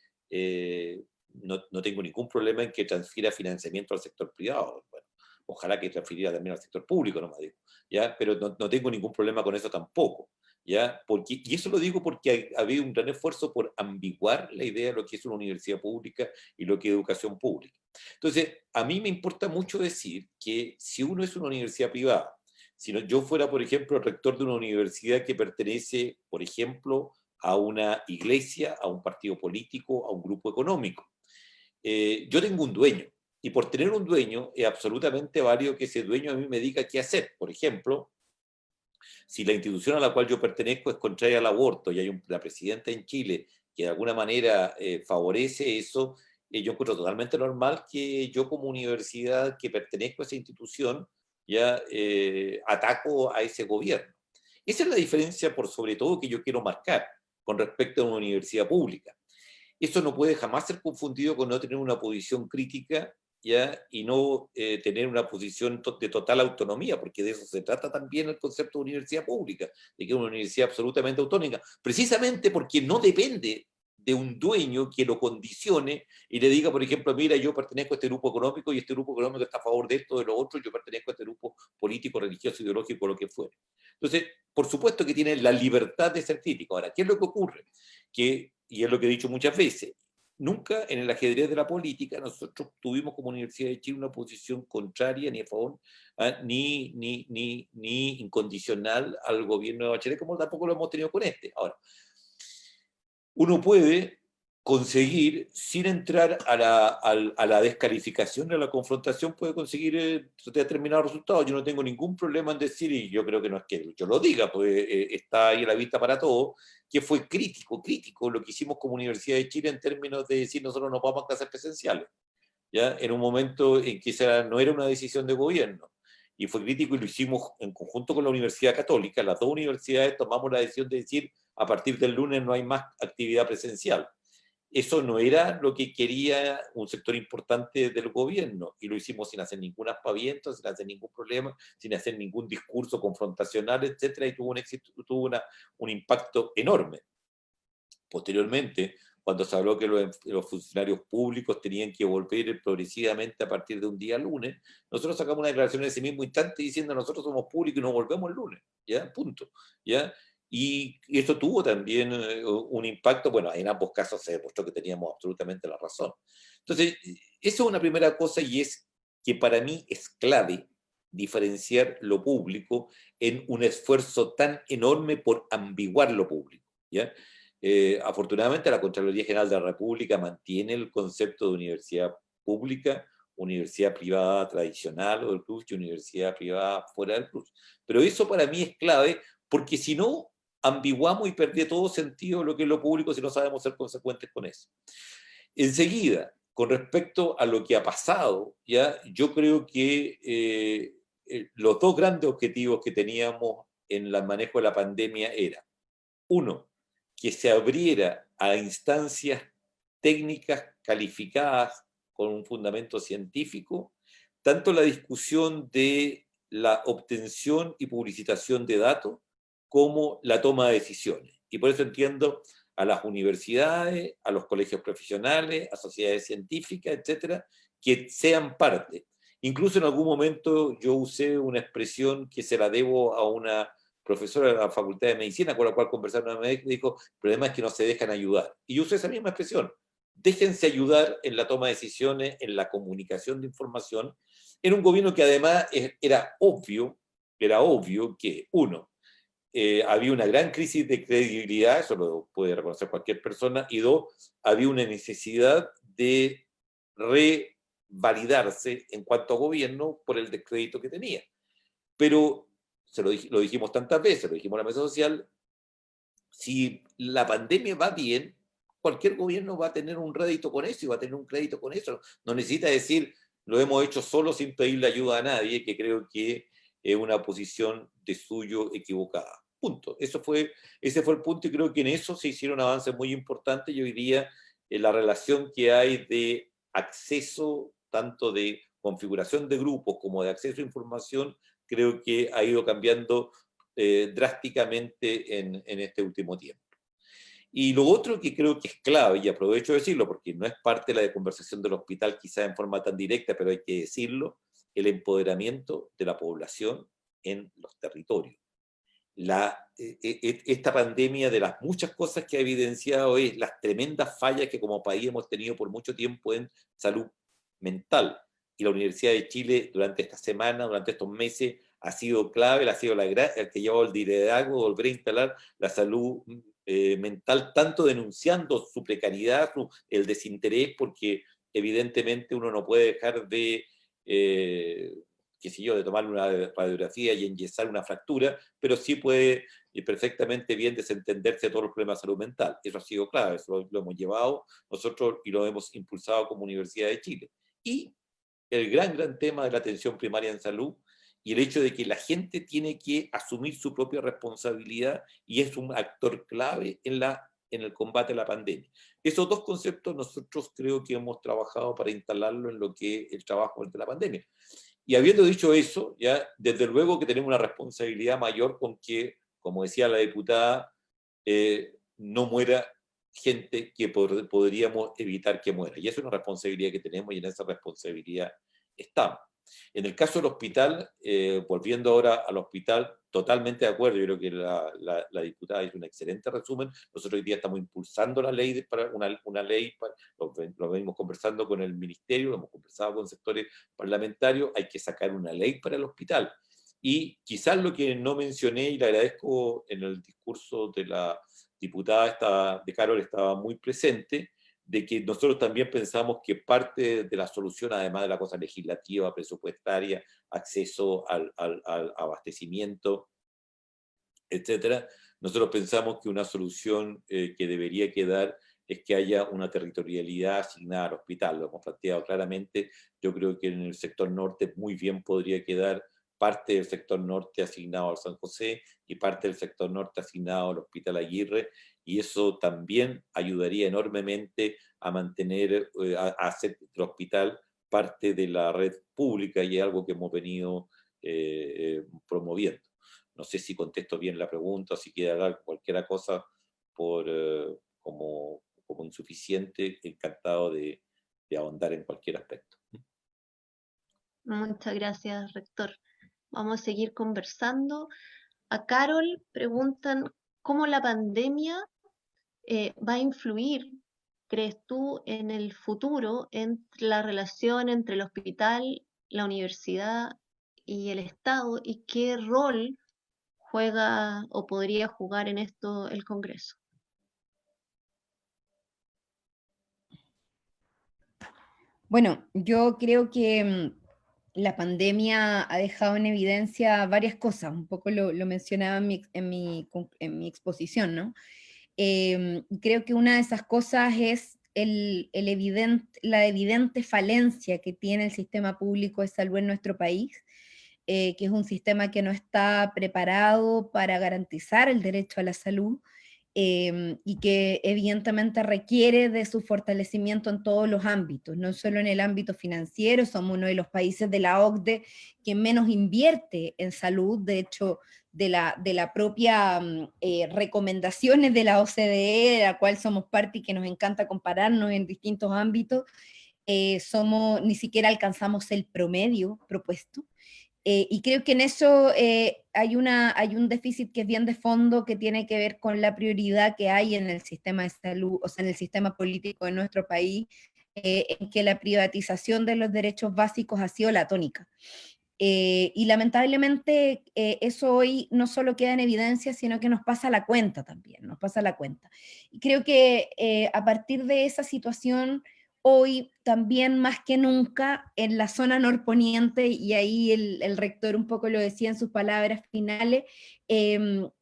no tengo ningún problema en que transfiera financiamiento al sector privado. Bueno, ojalá que transfiriera también al sector público, no me digo, ¿ya? Pero no tengo ningún problema con eso tampoco, ¿ya? Y eso lo digo porque ha habido un gran esfuerzo por ambiguar la idea de lo que es una universidad pública y lo que es educación pública. Entonces, a mí me importa mucho decir que si uno es una universidad privada, si yo fuera, por ejemplo, el rector de una universidad que pertenece, por ejemplo, a una iglesia, a un partido político, a un grupo económico, yo tengo un dueño, y por tener un dueño es absolutamente válido que ese dueño a mí me diga qué hacer. Por ejemplo, si la institución a la cual yo pertenezco es contraria al aborto y hay una presidenta en Chile que de alguna manera favorece eso, yo encuentro totalmente normal que yo como universidad que pertenezco a esa institución ya ataco a ese gobierno. Esa es la diferencia, por sobre todo, que yo quiero marcar con respecto a una universidad pública. Eso no puede jamás ser confundido con no tener una posición crítica, ¿ya? Y no tener una posición de total autonomía, porque de eso se trata también el concepto de universidad pública, de que es una universidad absolutamente autónoma, precisamente porque no depende de un dueño que lo condicione y le diga, por ejemplo, mira, yo pertenezco a este grupo económico y este grupo económico está a favor de esto, de lo otro, yo pertenezco a este grupo político, religioso, ideológico, lo que fuere. Entonces, por supuesto que tiene la libertad de ser crítico. Ahora, ¿qué es lo que ocurre? Y es lo que he dicho muchas veces, nunca en el ajedrez de la política nosotros tuvimos como Universidad de Chile una posición contraria ni a favor ni incondicional al gobierno de Bachelet, como tampoco lo hemos tenido con este. Ahora, uno puede conseguir, sin entrar a la descalificación, a la confrontación, puede conseguir determinados resultados. Yo no tengo ningún problema en decir, y yo creo que no es que yo lo diga, pues está ahí a la vista para todos, que fue crítico lo que hicimos como Universidad de Chile en términos de decir nosotros no vamos a clases presenciales, ¿ya? En un momento en que esa no era una decisión de gobierno. Y fue crítico y lo hicimos en conjunto con la Universidad Católica. Las dos universidades tomamos la decisión de decir a partir del lunes no hay más actividad presencial. Eso no era lo que quería un sector importante del gobierno, y lo hicimos sin hacer ningún aspaviento, sin hacer ningún problema, sin hacer ningún discurso confrontacional, etcétera, y tuvo un impacto enorme. Posteriormente, cuando se habló que los funcionarios públicos tenían que volver progresivamente a partir de un día lunes, nosotros sacamos una declaración en ese mismo instante diciendo nosotros somos públicos y nos volvemos el lunes, ¿ya? Punto, ¿ya? Y esto tuvo también un impacto, bueno, en ambos casos se demostró que teníamos absolutamente la razón. Entonces, eso es una primera cosa, y es que para mí es clave diferenciar lo público en un esfuerzo tan enorme por ambiguar lo público, ¿ya? Afortunadamente la Contraloría General de la República mantiene el concepto de universidad pública, universidad privada tradicional o del plus y universidad privada fuera del plus. Pero eso para mí es clave, porque si no, ambiguamos y pierde todo sentido lo que es lo público si no sabemos ser consecuentes con eso. Enseguida, con respecto a lo que ha pasado, ¿ya? Yo creo que los dos grandes objetivos que teníamos en el manejo de la pandemia era, uno, que se abriera a instancias técnicas calificadas con un fundamento científico, tanto la discusión de la obtención y publicitación de datos como la toma de decisiones. Y por eso entiendo a las universidades, a los colegios profesionales, a sociedades científicas, etcétera, que sean parte. Incluso en algún momento yo usé una expresión que se la debo a una profesora de la Facultad de Medicina con la cual conversaba una vez, me dijo, el problema es que no se dejan ayudar. Y yo usé esa misma expresión. Déjense ayudar en la toma de decisiones, en la comunicación de información, en un gobierno que además era obvio que, uno, había una gran crisis de credibilidad, eso lo puede reconocer cualquier persona, y dos, había una necesidad de revalidarse en cuanto a gobierno por el descrédito que tenía. Pero lo dijimos tantas veces, lo dijimos en la mesa social, si la pandemia va bien, cualquier gobierno va a tener un rédito con eso y va a tener un crédito con eso. No necesita decir, lo hemos hecho solo sin pedirle ayuda a nadie, que creo que es una posición de suyo equivocada. Punto. Ese fue el punto, y creo que en eso se hicieron avances muy importantes, y hoy día la relación que hay de acceso, tanto de configuración de grupos como de acceso a información, creo que ha ido cambiando drásticamente en este último tiempo. Y lo otro que creo que es clave, y aprovecho de decirlo porque no es parte de la conversación del hospital quizá en forma tan directa, pero hay que decirlo, el empoderamiento de la población en los territorios. Esta pandemia, de las muchas cosas que ha evidenciado, es las tremendas fallas que como país hemos tenido por mucho tiempo en salud mental. Y la Universidad de Chile durante esta semana, durante estos meses, ha sido clave, ha sido el que ha llevado el liderazgo de volver a instalar la salud mental, tanto denunciando su precariedad, el desinterés, porque evidentemente uno no puede dejar de, qué sé yo, de tomar una radiografía y enyesar una fractura, pero sí puede perfectamente bien desentenderse de todos los problemas de salud mental. Eso ha sido clave, eso lo hemos llevado nosotros y lo hemos impulsado como Universidad de Chile. Y el gran tema de la atención primaria en salud, y el hecho de que la gente tiene que asumir su propia responsabilidad y es un actor clave en el combate a la pandemia. Esos dos conceptos nosotros creo que hemos trabajado para instalarlo en lo que es el trabajo ante la pandemia. Y habiendo dicho eso, ya desde luego que tenemos una responsabilidad mayor con que, como decía la diputada, no muera gente que podríamos evitar que muera. Y esa es una responsabilidad que tenemos y en esa responsabilidad estamos. En el caso del hospital, volviendo ahora al hospital, totalmente de acuerdo, yo creo que la diputada hizo un excelente resumen. Nosotros hoy día estamos impulsando la ley, una ley, lo venimos conversando con el ministerio, lo hemos conversado con sectores parlamentarios, hay que sacar una ley para el hospital. Y quizás lo que no mencioné, y le agradezco en el discurso de la diputada de Carol, estaba muy presente, de que nosotros también pensamos que parte de la solución, además de la cosa legislativa, presupuestaria, acceso al abastecimiento, etcétera, nosotros pensamos que una solución que debería quedar es que haya una territorialidad asignada al hospital. Lo hemos planteado claramente. Yo creo que en el sector norte muy bien podría quedar parte del sector norte asignado al San José y parte del sector norte asignado al Hospital Aguirre, y eso también ayudaría enormemente a mantener, a hacer el hospital parte de la red pública, y es algo que hemos venido promoviendo. No sé si contesto bien la pregunta, si quiere hablar cualquier cosa como insuficiente, encantado de ahondar en cualquier aspecto. Muchas gracias, rector. Vamos a seguir conversando. A Carol preguntan cómo la pandemia va a influir, ¿crees tú, en el futuro en la relación entre el hospital, la universidad y el Estado, y qué rol juega o podría jugar en esto el Congreso? Bueno, yo creo que la pandemia ha dejado en evidencia varias cosas, un poco lo mencionaba en mi exposición, ¿no? Creo que una de esas cosas es la evidente falencia que tiene el sistema público de salud en nuestro país, que es un sistema que no está preparado para garantizar el derecho a la salud, y que evidentemente requiere de su fortalecimiento en todos los ámbitos, no solo en el ámbito financiero. Somos uno de los países de la OCDE que menos invierte en salud. De hecho, de la propia recomendaciones de la OCDE, de la cual somos parte y que nos encanta compararnos en distintos ámbitos, ni siquiera alcanzamos el promedio propuesto. Y creo que en eso hay un déficit que es bien de fondo, que tiene que ver con la prioridad que hay en el sistema de salud, o sea, en el sistema político de nuestro país, en que la privatización de los derechos básicos ha sido la tónica. Y lamentablemente eso hoy no solo queda en evidencia, sino que nos pasa la cuenta también, nos pasa la cuenta. Y creo que a partir de esa situación, hoy también más que nunca en la zona norponiente, y ahí el rector un poco lo decía en sus palabras finales,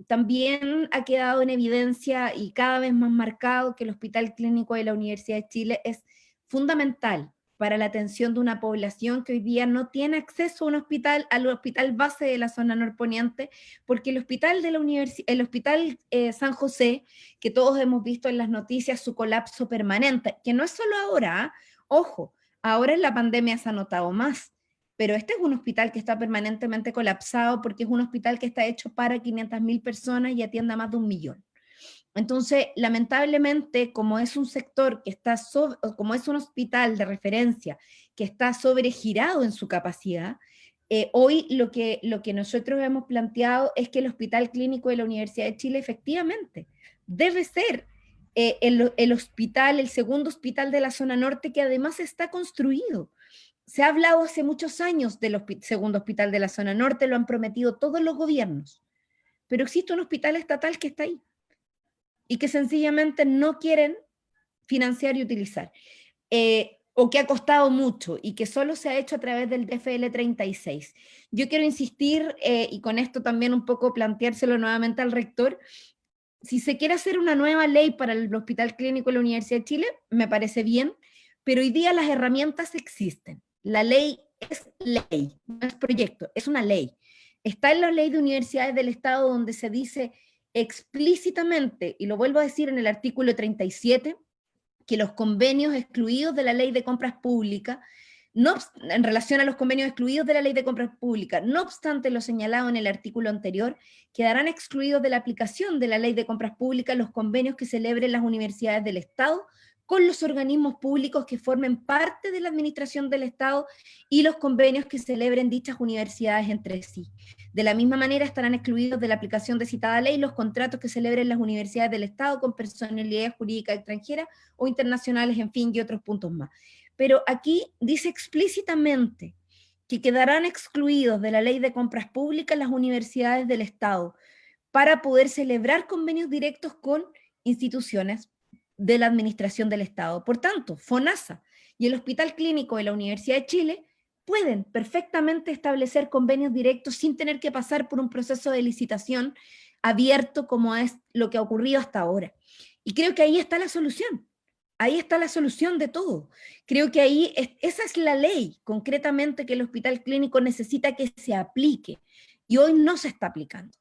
también ha quedado en evidencia y cada vez más marcado que el Hospital Clínico de la Universidad de Chile es fundamental para la atención de una población que hoy día no tiene acceso a al hospital base de la zona norponiente, porque el hospital San José, que todos hemos visto en las noticias su colapso permanente, que no es solo ahora, ojo, ahora en la pandemia se ha notado más, pero este es un hospital que está permanentemente colapsado porque es un hospital que está hecho para 500.000 personas y atiende a más de 1 millón. Entonces, lamentablemente, como es un sector que está como es un hospital de referencia que está sobregirado en su capacidad, hoy lo que nosotros hemos planteado es que el Hospital Clínico de la Universidad de Chile efectivamente debe ser el hospital, el segundo hospital de la zona norte, que además está construido. Se ha hablado hace muchos años del segundo hospital de la zona norte, lo han prometido todos los gobiernos, pero existe un hospital estatal que está ahí y que sencillamente no quieren financiar y utilizar, o que ha costado mucho y que solo se ha hecho a través del DFL 36. Yo quiero insistir, y con esto también un poco planteárselo nuevamente al rector, si se quiere hacer una nueva ley para el Hospital Clínico de la Universidad de Chile, me parece bien, pero hoy día las herramientas existen. La ley es ley, no es proyecto, es una ley. Está en la ley de universidades del Estado donde se dice explícitamente, y lo vuelvo a decir en el artículo 37, que los convenios excluidos de la ley de compras públicas, en relación a los convenios excluidos de la ley de compras públicas, no obstante lo señalado en el artículo anterior, quedarán excluidos de la aplicación de la ley de compras públicas los convenios que celebren las universidades del Estado con los organismos públicos que formen parte de la administración del Estado y los convenios que celebren dichas universidades entre sí. De la misma manera estarán excluidos de la aplicación de citada ley los contratos que celebren las universidades del Estado con personalidades jurídicas extranjeras o internacionales, en fin, y otros puntos más. Pero aquí dice explícitamente que quedarán excluidos de la ley de compras públicas las universidades del Estado para poder celebrar convenios directos con instituciones de la administración del Estado. Por tanto, FONASA y el Hospital Clínico de la Universidad de Chile pueden perfectamente establecer convenios directos sin tener que pasar por un proceso de licitación abierto como es lo que ha ocurrido hasta ahora. Y creo que ahí está la solución. Ahí está la solución de todo. Creo que ahí, esa es la ley concretamente que el Hospital Clínico necesita que se aplique. Y hoy no se está aplicando.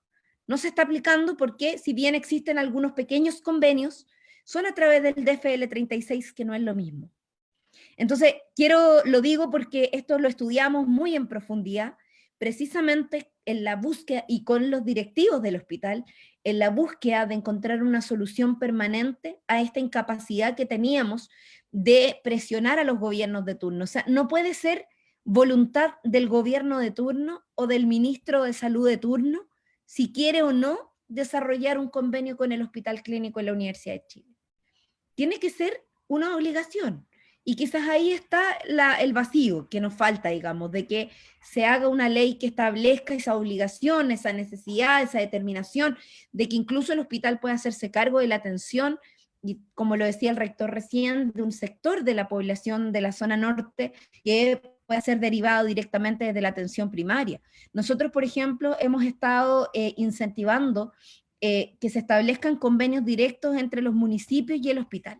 No se está aplicando porque, si bien existen algunos pequeños convenios, son a través del DFL 36, que no es lo mismo. Entonces, lo digo porque esto lo estudiamos muy en profundidad, precisamente en la búsqueda, y con los directivos del hospital, en la búsqueda de encontrar una solución permanente a esta incapacidad que teníamos de presionar a los gobiernos de turno. O sea, no puede ser voluntad del gobierno de turno o del ministro de Salud de turno si quiere o no desarrollar un convenio con el Hospital Clínico de la Universidad de Chile. Tiene que ser una obligación. Y quizás ahí está el vacío que nos falta, digamos, de que se haga una ley que establezca esa obligación, esa necesidad, esa determinación, de que incluso el hospital pueda hacerse cargo de la atención, y como lo decía el rector recién, de un sector de la población de la zona norte que pueda ser derivado directamente desde la atención primaria. Nosotros, por ejemplo, hemos estado incentivando que se establezcan convenios directos entre los municipios y el hospital.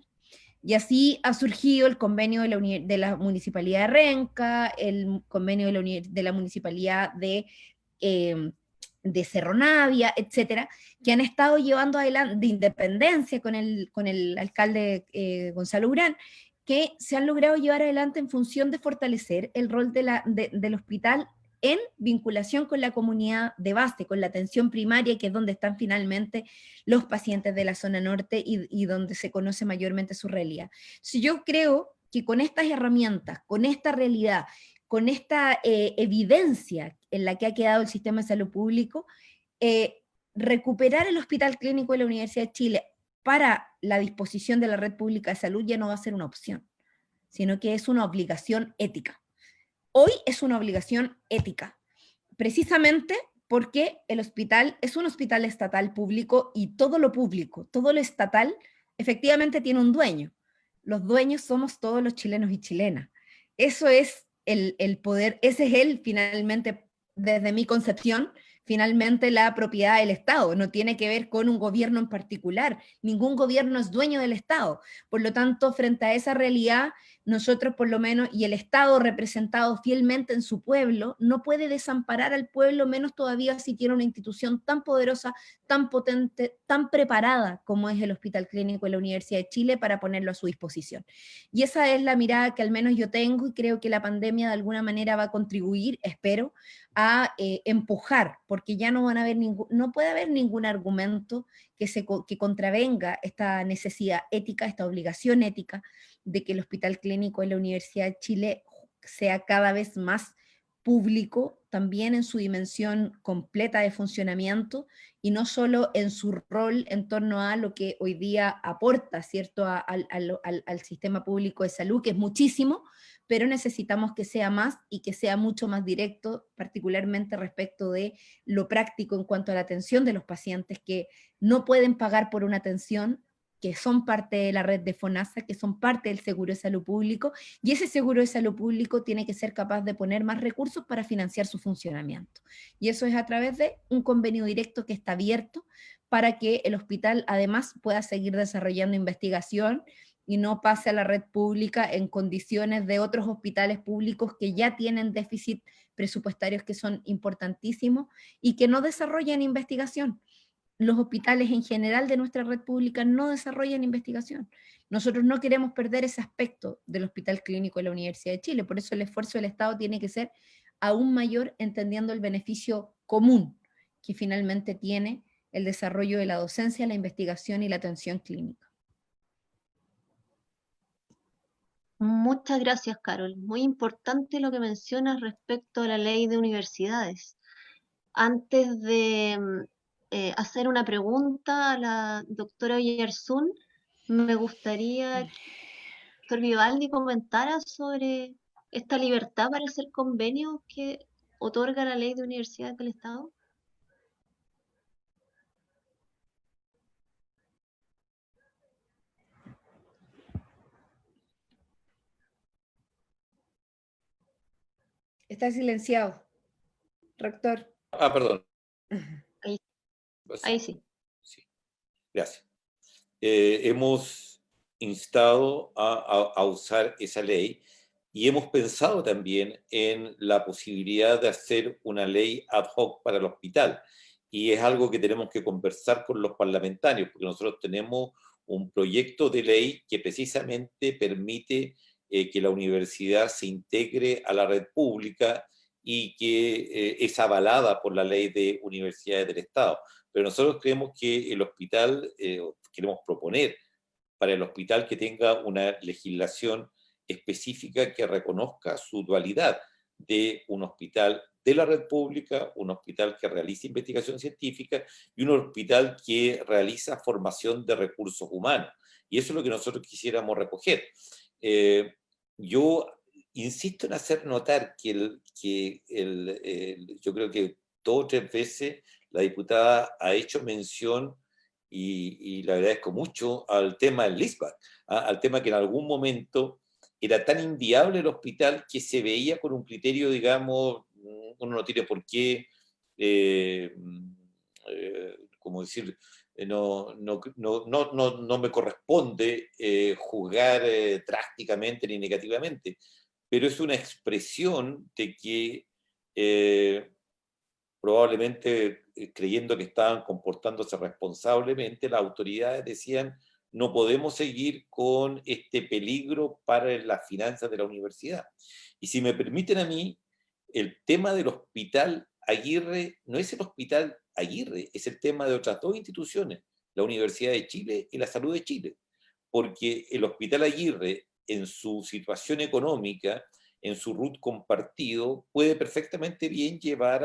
Y así ha surgido el convenio de la Municipalidad de Renca, el convenio de la Municipalidad de Cerro Navia, etcétera, que han estado llevando adelante, de Independencia con el alcalde Gonzalo Urán, que se han logrado llevar adelante en función de fortalecer el rol del hospital en vinculación con la comunidad de base, con la atención primaria, que es donde están finalmente los pacientes de la zona norte y donde se conoce mayormente su realidad. Si yo creo que con estas herramientas, con esta realidad, con esta evidencia en la que ha quedado el sistema de salud público, recuperar el Hospital Clínico de la Universidad de Chile para la disposición de la red pública de salud ya no va a ser una opción, sino que es una obligación ética. Hoy es una obligación ética, precisamente porque el hospital es un hospital estatal público y todo lo público, todo lo estatal, efectivamente tiene un dueño. Los dueños somos todos los chilenos y chilenas. Eso es el poder, ese es finalmente, desde mi concepción, finalmente la propiedad del Estado. No tiene que ver con un gobierno en particular. Ningún gobierno es dueño del Estado. Por lo tanto, frente a esa realidad, nosotros por lo menos, y el Estado representado fielmente en su pueblo, no puede desamparar al pueblo, menos todavía si tiene una institución tan poderosa, tan potente, tan preparada como es el Hospital Clínico de la Universidad de Chile para ponerlo a su disposición. Y esa es la mirada que al menos yo tengo, y creo que la pandemia de alguna manera va a contribuir, espero, a empujar, por porque ya no van a haber no puede haber ningún argumento que contravenga esta necesidad ética, esta obligación ética de que el Hospital Clínico de la Universidad de Chile sea cada vez más público, también en su dimensión completa de funcionamiento, y no solo en su rol en torno a lo que hoy día aporta, ¿cierto?, al sistema público de salud, que es muchísimo, pero necesitamos que sea más y que sea mucho más directo, particularmente respecto de lo práctico en cuanto a la atención de los pacientes que no pueden pagar por una atención, que son parte de la red de FONASA, que son parte del seguro de salud público, y ese seguro de salud público tiene que ser capaz de poner más recursos para financiar su funcionamiento. Y eso es a través de un convenio directo que está abierto para que el hospital además pueda seguir desarrollando investigación y no pase a la red pública en condiciones de otros hospitales públicos que ya tienen déficit presupuestarios que son importantísimos y que no desarrollan investigación. Los hospitales en general de nuestra red pública no desarrollan investigación. Nosotros no queremos perder ese aspecto del Hospital Clínico de la Universidad de Chile, por eso el esfuerzo del Estado tiene que ser aún mayor, entendiendo el beneficio común que finalmente tiene el desarrollo de la docencia, la investigación y la atención clínica. Muchas gracias, Carol. Muy importante lo que mencionas respecto a la ley de universidades. Antes de hacer una pregunta a la doctora Oyarzún, me gustaría que el doctor Vivaldi comentara sobre esta libertad para hacer convenios que otorga la ley de universidades del Estado. Está silenciado, rector. Perdón. Ahí sí. Sí. Gracias. Hemos instado a usar esa ley y hemos pensado también en la posibilidad de hacer una ley ad hoc para el hospital. Y es algo que tenemos que conversar con los parlamentarios, porque nosotros tenemos un proyecto de ley que precisamente permite que la universidad se integre a la red pública y que es avalada por la ley de universidades del Estado. Pero nosotros creemos que el hospital, queremos proponer para el hospital que tenga una legislación específica que reconozca su dualidad de un hospital de la red pública, un hospital que realiza investigación científica y un hospital que realiza formación de recursos humanos. Y eso es lo que nosotros quisiéramos recoger. Yo insisto en hacer notar que, yo creo que 2 o 3 veces la diputada ha hecho mención, y le agradezco mucho, al tema del LISBAC, al tema que en algún momento era tan inviable el hospital que se veía con un criterio, digamos, uno no tiene por qué, como decir, no me corresponde juzgar drásticamente ni negativamente, pero es una expresión de que probablemente creyendo que estaban comportándose responsablemente, las autoridades decían: no podemos seguir con este peligro para las finanzas de la universidad. Y si me permiten a mí, el tema del Hospital Aguirre no es el Hospital Aguirre, es el tema de otras 2 instituciones, la Universidad de Chile y la Salud de Chile. Porque el Hospital Aguirre, en su situación económica, en su RUT compartido, puede perfectamente bien llevar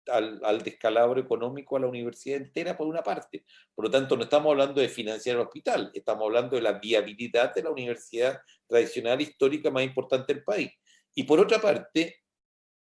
al descalabro económico a la universidad entera por una parte. Por lo tanto, no estamos hablando de financiar el hospital, estamos hablando de la viabilidad de la universidad tradicional histórica más importante del país. Y por otra parte,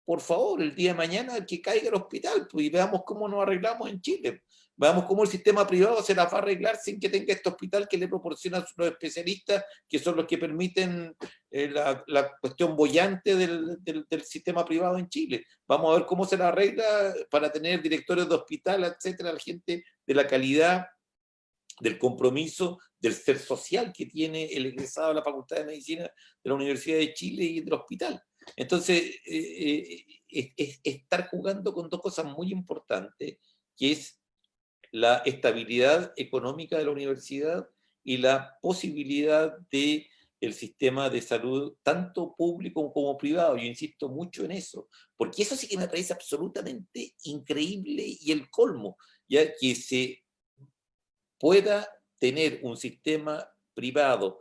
por favor, el día de mañana que caiga el hospital, pues, y veamos cómo nos arreglamos en Chile. Veamos cómo el sistema privado se la va a arreglar sin que tenga este hospital que le proporciona a los especialistas, que son los que permiten la cuestión boyante del sistema privado en Chile. Vamos a ver cómo se la arregla para tener directores de hospital, etcétera, la gente de la calidad, del compromiso, del ser social que tiene el egresado de la Facultad de Medicina de la Universidad de Chile y del hospital. Entonces, es estar jugando con 2 cosas muy importantes, que es la estabilidad económica de la universidad y la posibilidad de el sistema de salud, tanto público como privado. Yo insisto mucho en eso, porque eso sí que me parece absolutamente increíble y el colmo, ya que se pueda tener un sistema privado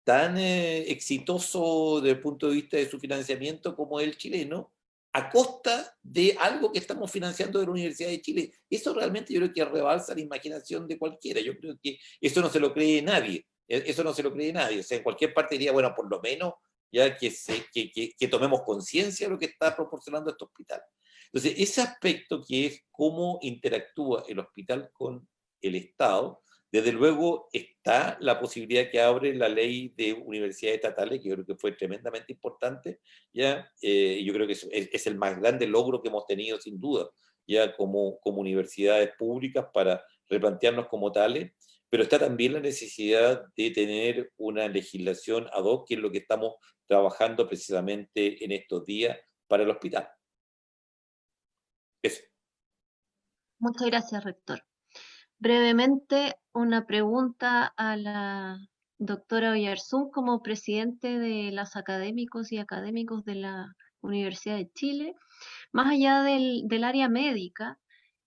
tan exitoso desde el punto de vista de su financiamiento como el chileno, a costa de algo que estamos financiando de la Universidad de Chile. Eso realmente yo creo que rebalsa la imaginación de cualquiera. Yo creo que eso no se lo cree nadie. Eso no se lo cree nadie. O sea, en cualquier parte diría, bueno, por lo menos ya que tomemos conciencia de lo que está proporcionando este hospital. Entonces, ese aspecto que es cómo interactúa el hospital con el Estado, desde luego está la posibilidad que abre la ley de universidades estatales, que yo creo que fue tremendamente importante, ¿ya? Yo creo que es el más grande logro que hemos tenido, sin duda, ya como universidades públicas para replantearnos como tales, pero está también la necesidad de tener una legislación ad hoc, que es lo que estamos trabajando precisamente en estos días para el hospital. Eso. Muchas gracias, rector. Brevemente, una pregunta a la doctora Oyarzún como presidente de los académicos y académicos de la Universidad de Chile. Más allá del área médica,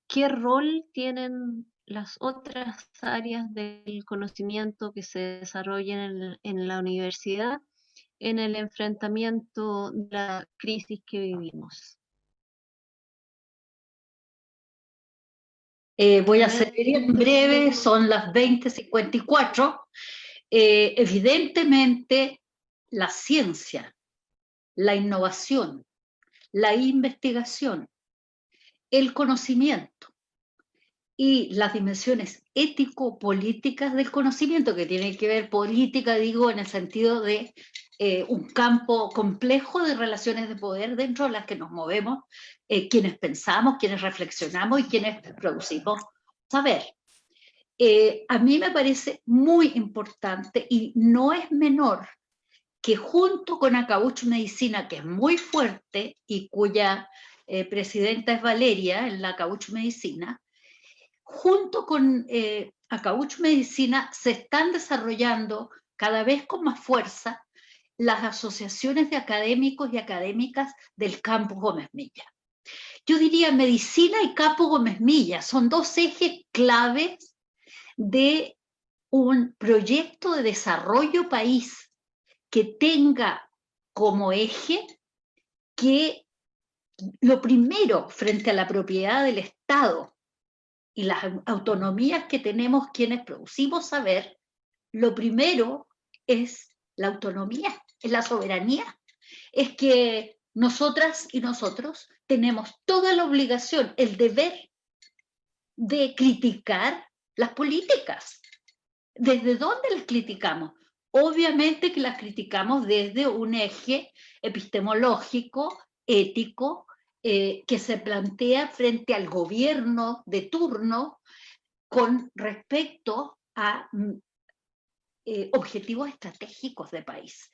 ¿qué rol tienen las otras áreas del conocimiento que se desarrollan en la universidad en el enfrentamiento de la crisis que vivimos? Voy a ser breve, son las 20:54. Evidentemente, la ciencia, la innovación, la investigación, el conocimiento y las dimensiones ético-políticas del conocimiento, que tienen que ver política, digo, en el sentido de un campo complejo de relaciones de poder dentro de las que nos movemos, quienes pensamos, quienes reflexionamos y quienes producimos saber. A mí me parece muy importante y no es menor que junto con Acauch Medicina, que es muy fuerte y cuya presidenta es Valeria en la Acauch Medicina, junto con Acauch Medicina se están desarrollando cada vez con más fuerza las asociaciones de académicos y académicas del Campus Gómez Milla. Yo diría medicina y Campus Gómez Milla son dos ejes claves de un proyecto de desarrollo país que tenga como eje que lo primero frente a la propiedad del Estado y las autonomías que tenemos quienes producimos saber, lo primero es la autonomía, es la soberanía. Es que nosotras y nosotros tenemos toda la obligación, el deber de criticar las políticas. ¿Desde dónde las criticamos? Obviamente que las criticamos desde un eje epistemológico, ético, que se plantea frente al gobierno de turno con respecto a objetivos estratégicos de país.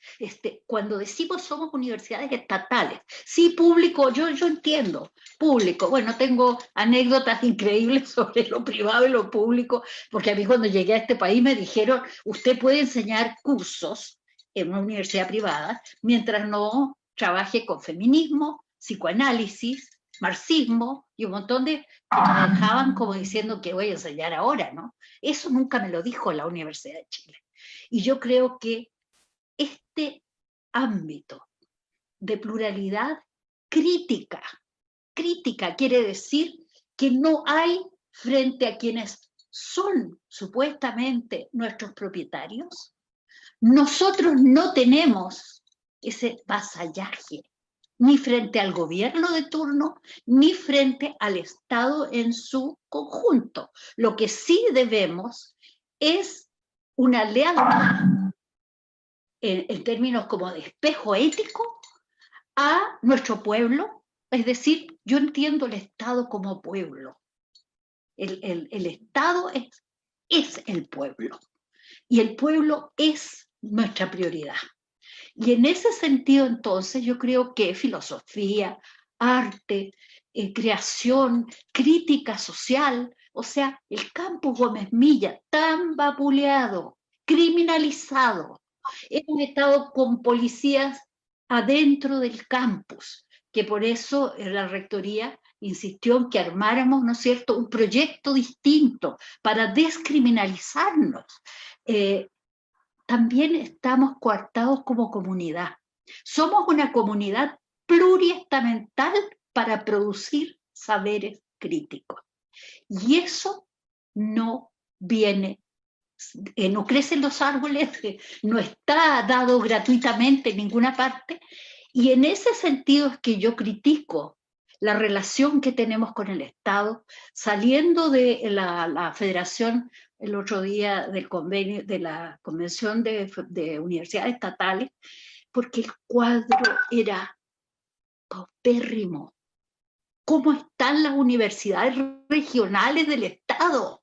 Cuando decimos somos universidades estatales, sí, público, yo entiendo, público, bueno, tengo anécdotas increíbles sobre lo privado y lo público, porque a mí cuando llegué a este país me dijeron, usted puede enseñar cursos en una universidad privada mientras no trabaje con feminismo, psicoanálisis, marxismo y un montón de que me dejaban como diciendo que voy a enseñar ahora, ¿no? Eso nunca me lo dijo la Universidad de Chile. Y yo creo que este ámbito de pluralidad crítica quiere decir que no hay frente a quienes son supuestamente nuestros propietarios, nosotros no tenemos ese vasallaje, ni frente al gobierno de turno, ni frente al Estado en su conjunto. Lo que sí debemos es una lealtad en términos como de espejo ético a nuestro pueblo, es decir, yo entiendo el Estado como pueblo. El Estado es el pueblo y el pueblo es nuestra prioridad. Y en ese sentido, entonces, yo creo que filosofía, arte, creación, crítica social, o sea, el Campus Gómez Milla, tan vapuleado, criminalizado, Hemos estado con policías adentro del campus, que por eso la rectoría insistió en que armáramos, ¿no es cierto?, un proyecto distinto para descriminalizarnos. También estamos coartados como comunidad. Somos una comunidad pluriestamental para producir saberes críticos. Y eso no viene, no crecen los árboles, no está dado gratuitamente en ninguna parte. Y en ese sentido es que yo critico la relación que tenemos con el Estado, saliendo de la Federación el otro día del convenio, de la Convención de Universidades Estatales, porque el cuadro era paupérrimo. ¿Cómo están las universidades regionales del Estado?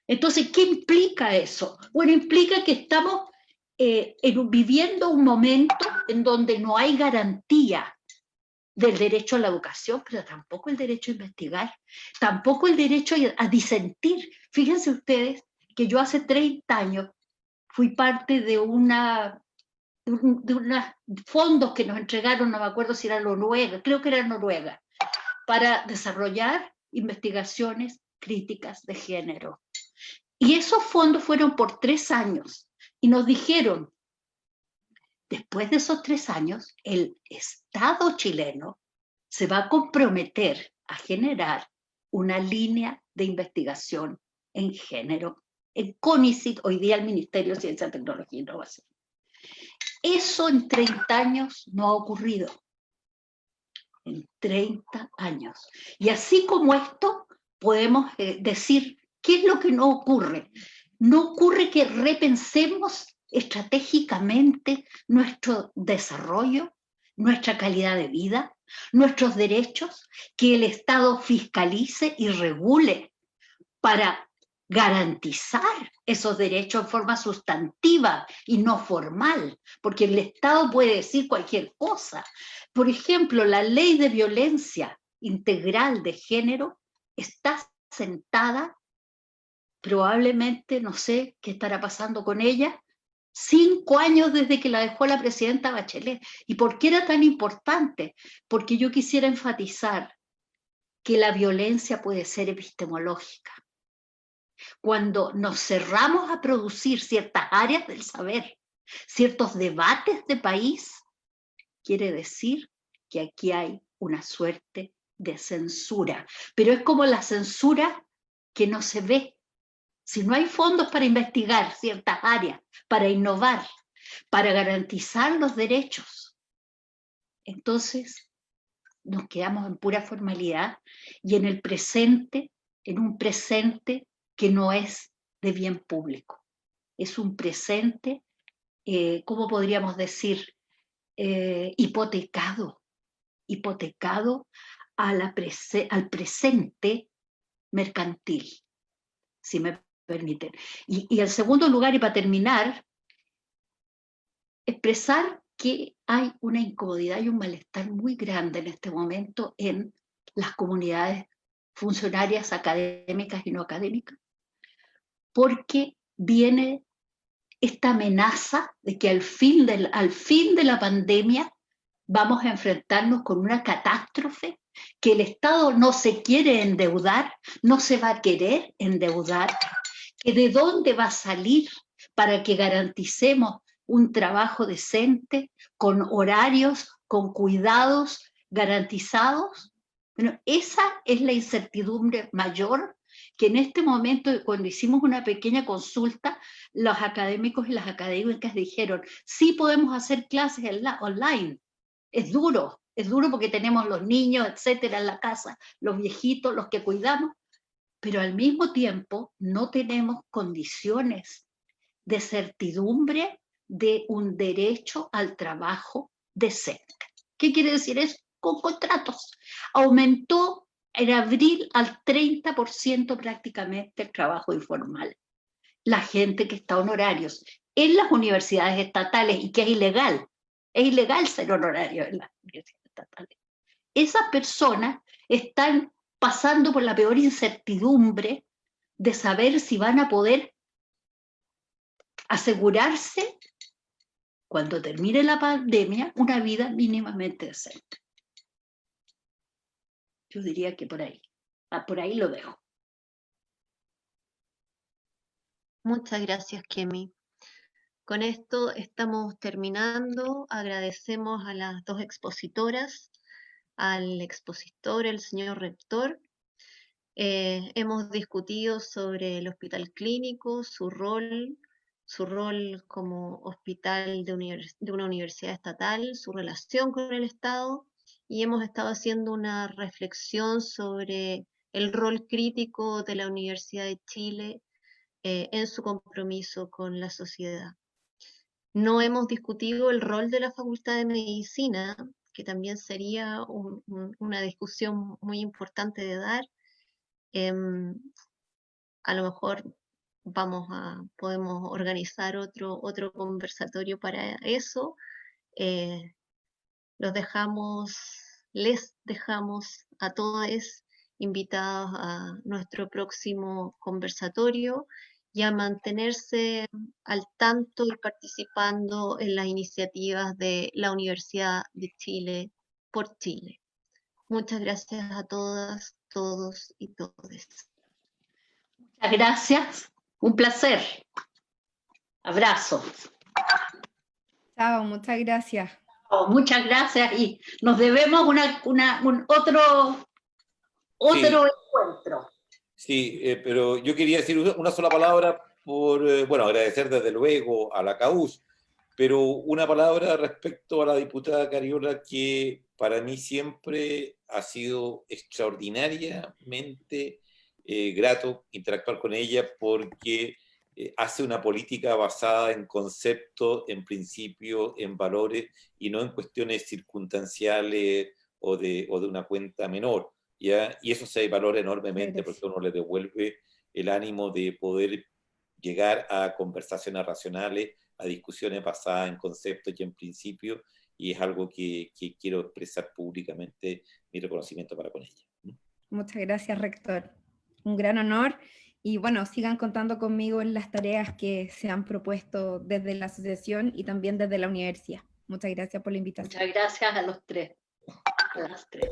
Entonces, ¿qué implica eso? Bueno, implica que estamos viviendo un momento en donde no hay garantía del derecho a la educación, pero tampoco el derecho a investigar, tampoco el derecho a disentir. Fíjense ustedes que yo hace 30 años fui parte de unos fondos que nos entregaron, no me acuerdo si era Noruega, creo que era Noruega, para desarrollar investigaciones críticas de género. Y esos fondos fueron por 3 años y nos dijeron, después de esos 3 años, el Estado chileno se va a comprometer a generar una línea de investigación en género, en CONICIT, hoy día el Ministerio de Ciencia, Tecnología e Innovación. Eso en 30 años no ha ocurrido. En 30 años. Y así como esto, podemos decir, ¿qué es lo que no ocurre? No ocurre que repensemos estratégicamente nuestro desarrollo, nuestra calidad de vida, nuestros derechos, que el Estado fiscalice y regule para garantizar esos derechos en forma sustantiva y no formal, porque el Estado puede decir cualquier cosa. Por ejemplo, la ley de violencia integral de género está sentada, probablemente, no sé qué estará pasando con ella, 5 años desde que la dejó la presidenta Bachelet. ¿Y por qué era tan importante? Porque yo quisiera enfatizar que la violencia puede ser epistemológica. Cuando nos cerramos a producir ciertas áreas del saber, ciertos debates de país, quiere decir que aquí hay una suerte de censura. Pero es como la censura que no se ve. Si no hay fondos para investigar ciertas áreas, para innovar, para garantizar los derechos, entonces nos quedamos en pura formalidad y en el presente, en un presente que no es de bien público. Es un presente, ¿cómo podríamos decir? Hipotecado al presente mercantil, si me permiten. Y en segundo lugar, y para terminar, expresar que hay una incomodidad y un malestar muy grande en este momento en las comunidades funcionarias académicas y no académicas, porque viene esta amenaza de que al fin de la pandemia vamos a enfrentarnos con una catástrofe, que el Estado no se quiere endeudar, no se va a querer endeudar, que de dónde va a salir para que garanticemos un trabajo decente, con horarios, con cuidados garantizados. Bueno, esa es la incertidumbre mayor que en este momento, cuando hicimos una pequeña consulta, los académicos y las académicas dijeron, sí podemos hacer clases online. Es duro porque tenemos los niños, etcétera, en la casa, los viejitos, los que cuidamos, pero al mismo tiempo no tenemos condiciones de certidumbre de un derecho al trabajo decente. ¿Qué quiere decir eso? Con contratos. Aumentó en abril al 30% prácticamente el trabajo informal. La gente que está honorarios en las universidades estatales y que es ilegal ser honorario en las universidades estatales. Esas personas están pasando por la peor incertidumbre de saber si van a poder asegurarse cuando termine la pandemia, una vida mínimamente decente. Yo diría que por ahí lo dejo. Muchas gracias, Kemi. Con esto estamos terminando. Agradecemos a las dos expositoras, al expositor, el señor rector. Hemos discutido sobre el hospital clínico, su rol como hospital de una universidad estatal, su relación con el Estado, y hemos estado haciendo una reflexión sobre el rol crítico de la Universidad de Chile en su compromiso con la sociedad. No hemos discutido el rol de la Facultad de Medicina, que también sería una discusión muy importante de dar. A lo mejor podemos organizar otro conversatorio para eso. Les dejamos a todos invitados a nuestro próximo conversatorio y a mantenerse al tanto y participando en las iniciativas de la Universidad de Chile por Chile. Muchas gracias a todas, todos y todes. Muchas gracias, un placer. Abrazo. Chao, muchas gracias. Muchas gracias y nos debemos otro encuentro. Sí, pero yo quería decir una sola palabra bueno, agradecer desde luego a la CAUS, pero una palabra respecto a la diputada Cariola, que para mí siempre ha sido extraordinariamente grato interactuar con ella, porque hace una política basada en conceptos, en principios, en valores, y no en cuestiones circunstanciales o de una cuenta menor. ¿Ya? Y eso se valora enormemente porque uno le devuelve el ánimo de poder llegar a conversaciones racionales, a discusiones basadas en conceptos y en principios, y es algo que quiero expresar públicamente mi reconocimiento para con ella. Muchas gracias, rector. Un gran honor. Y bueno, sigan contando conmigo en las tareas que se han propuesto desde la asociación y también desde la universidad. Muchas gracias por la invitación. Muchas gracias a los tres. A las tres.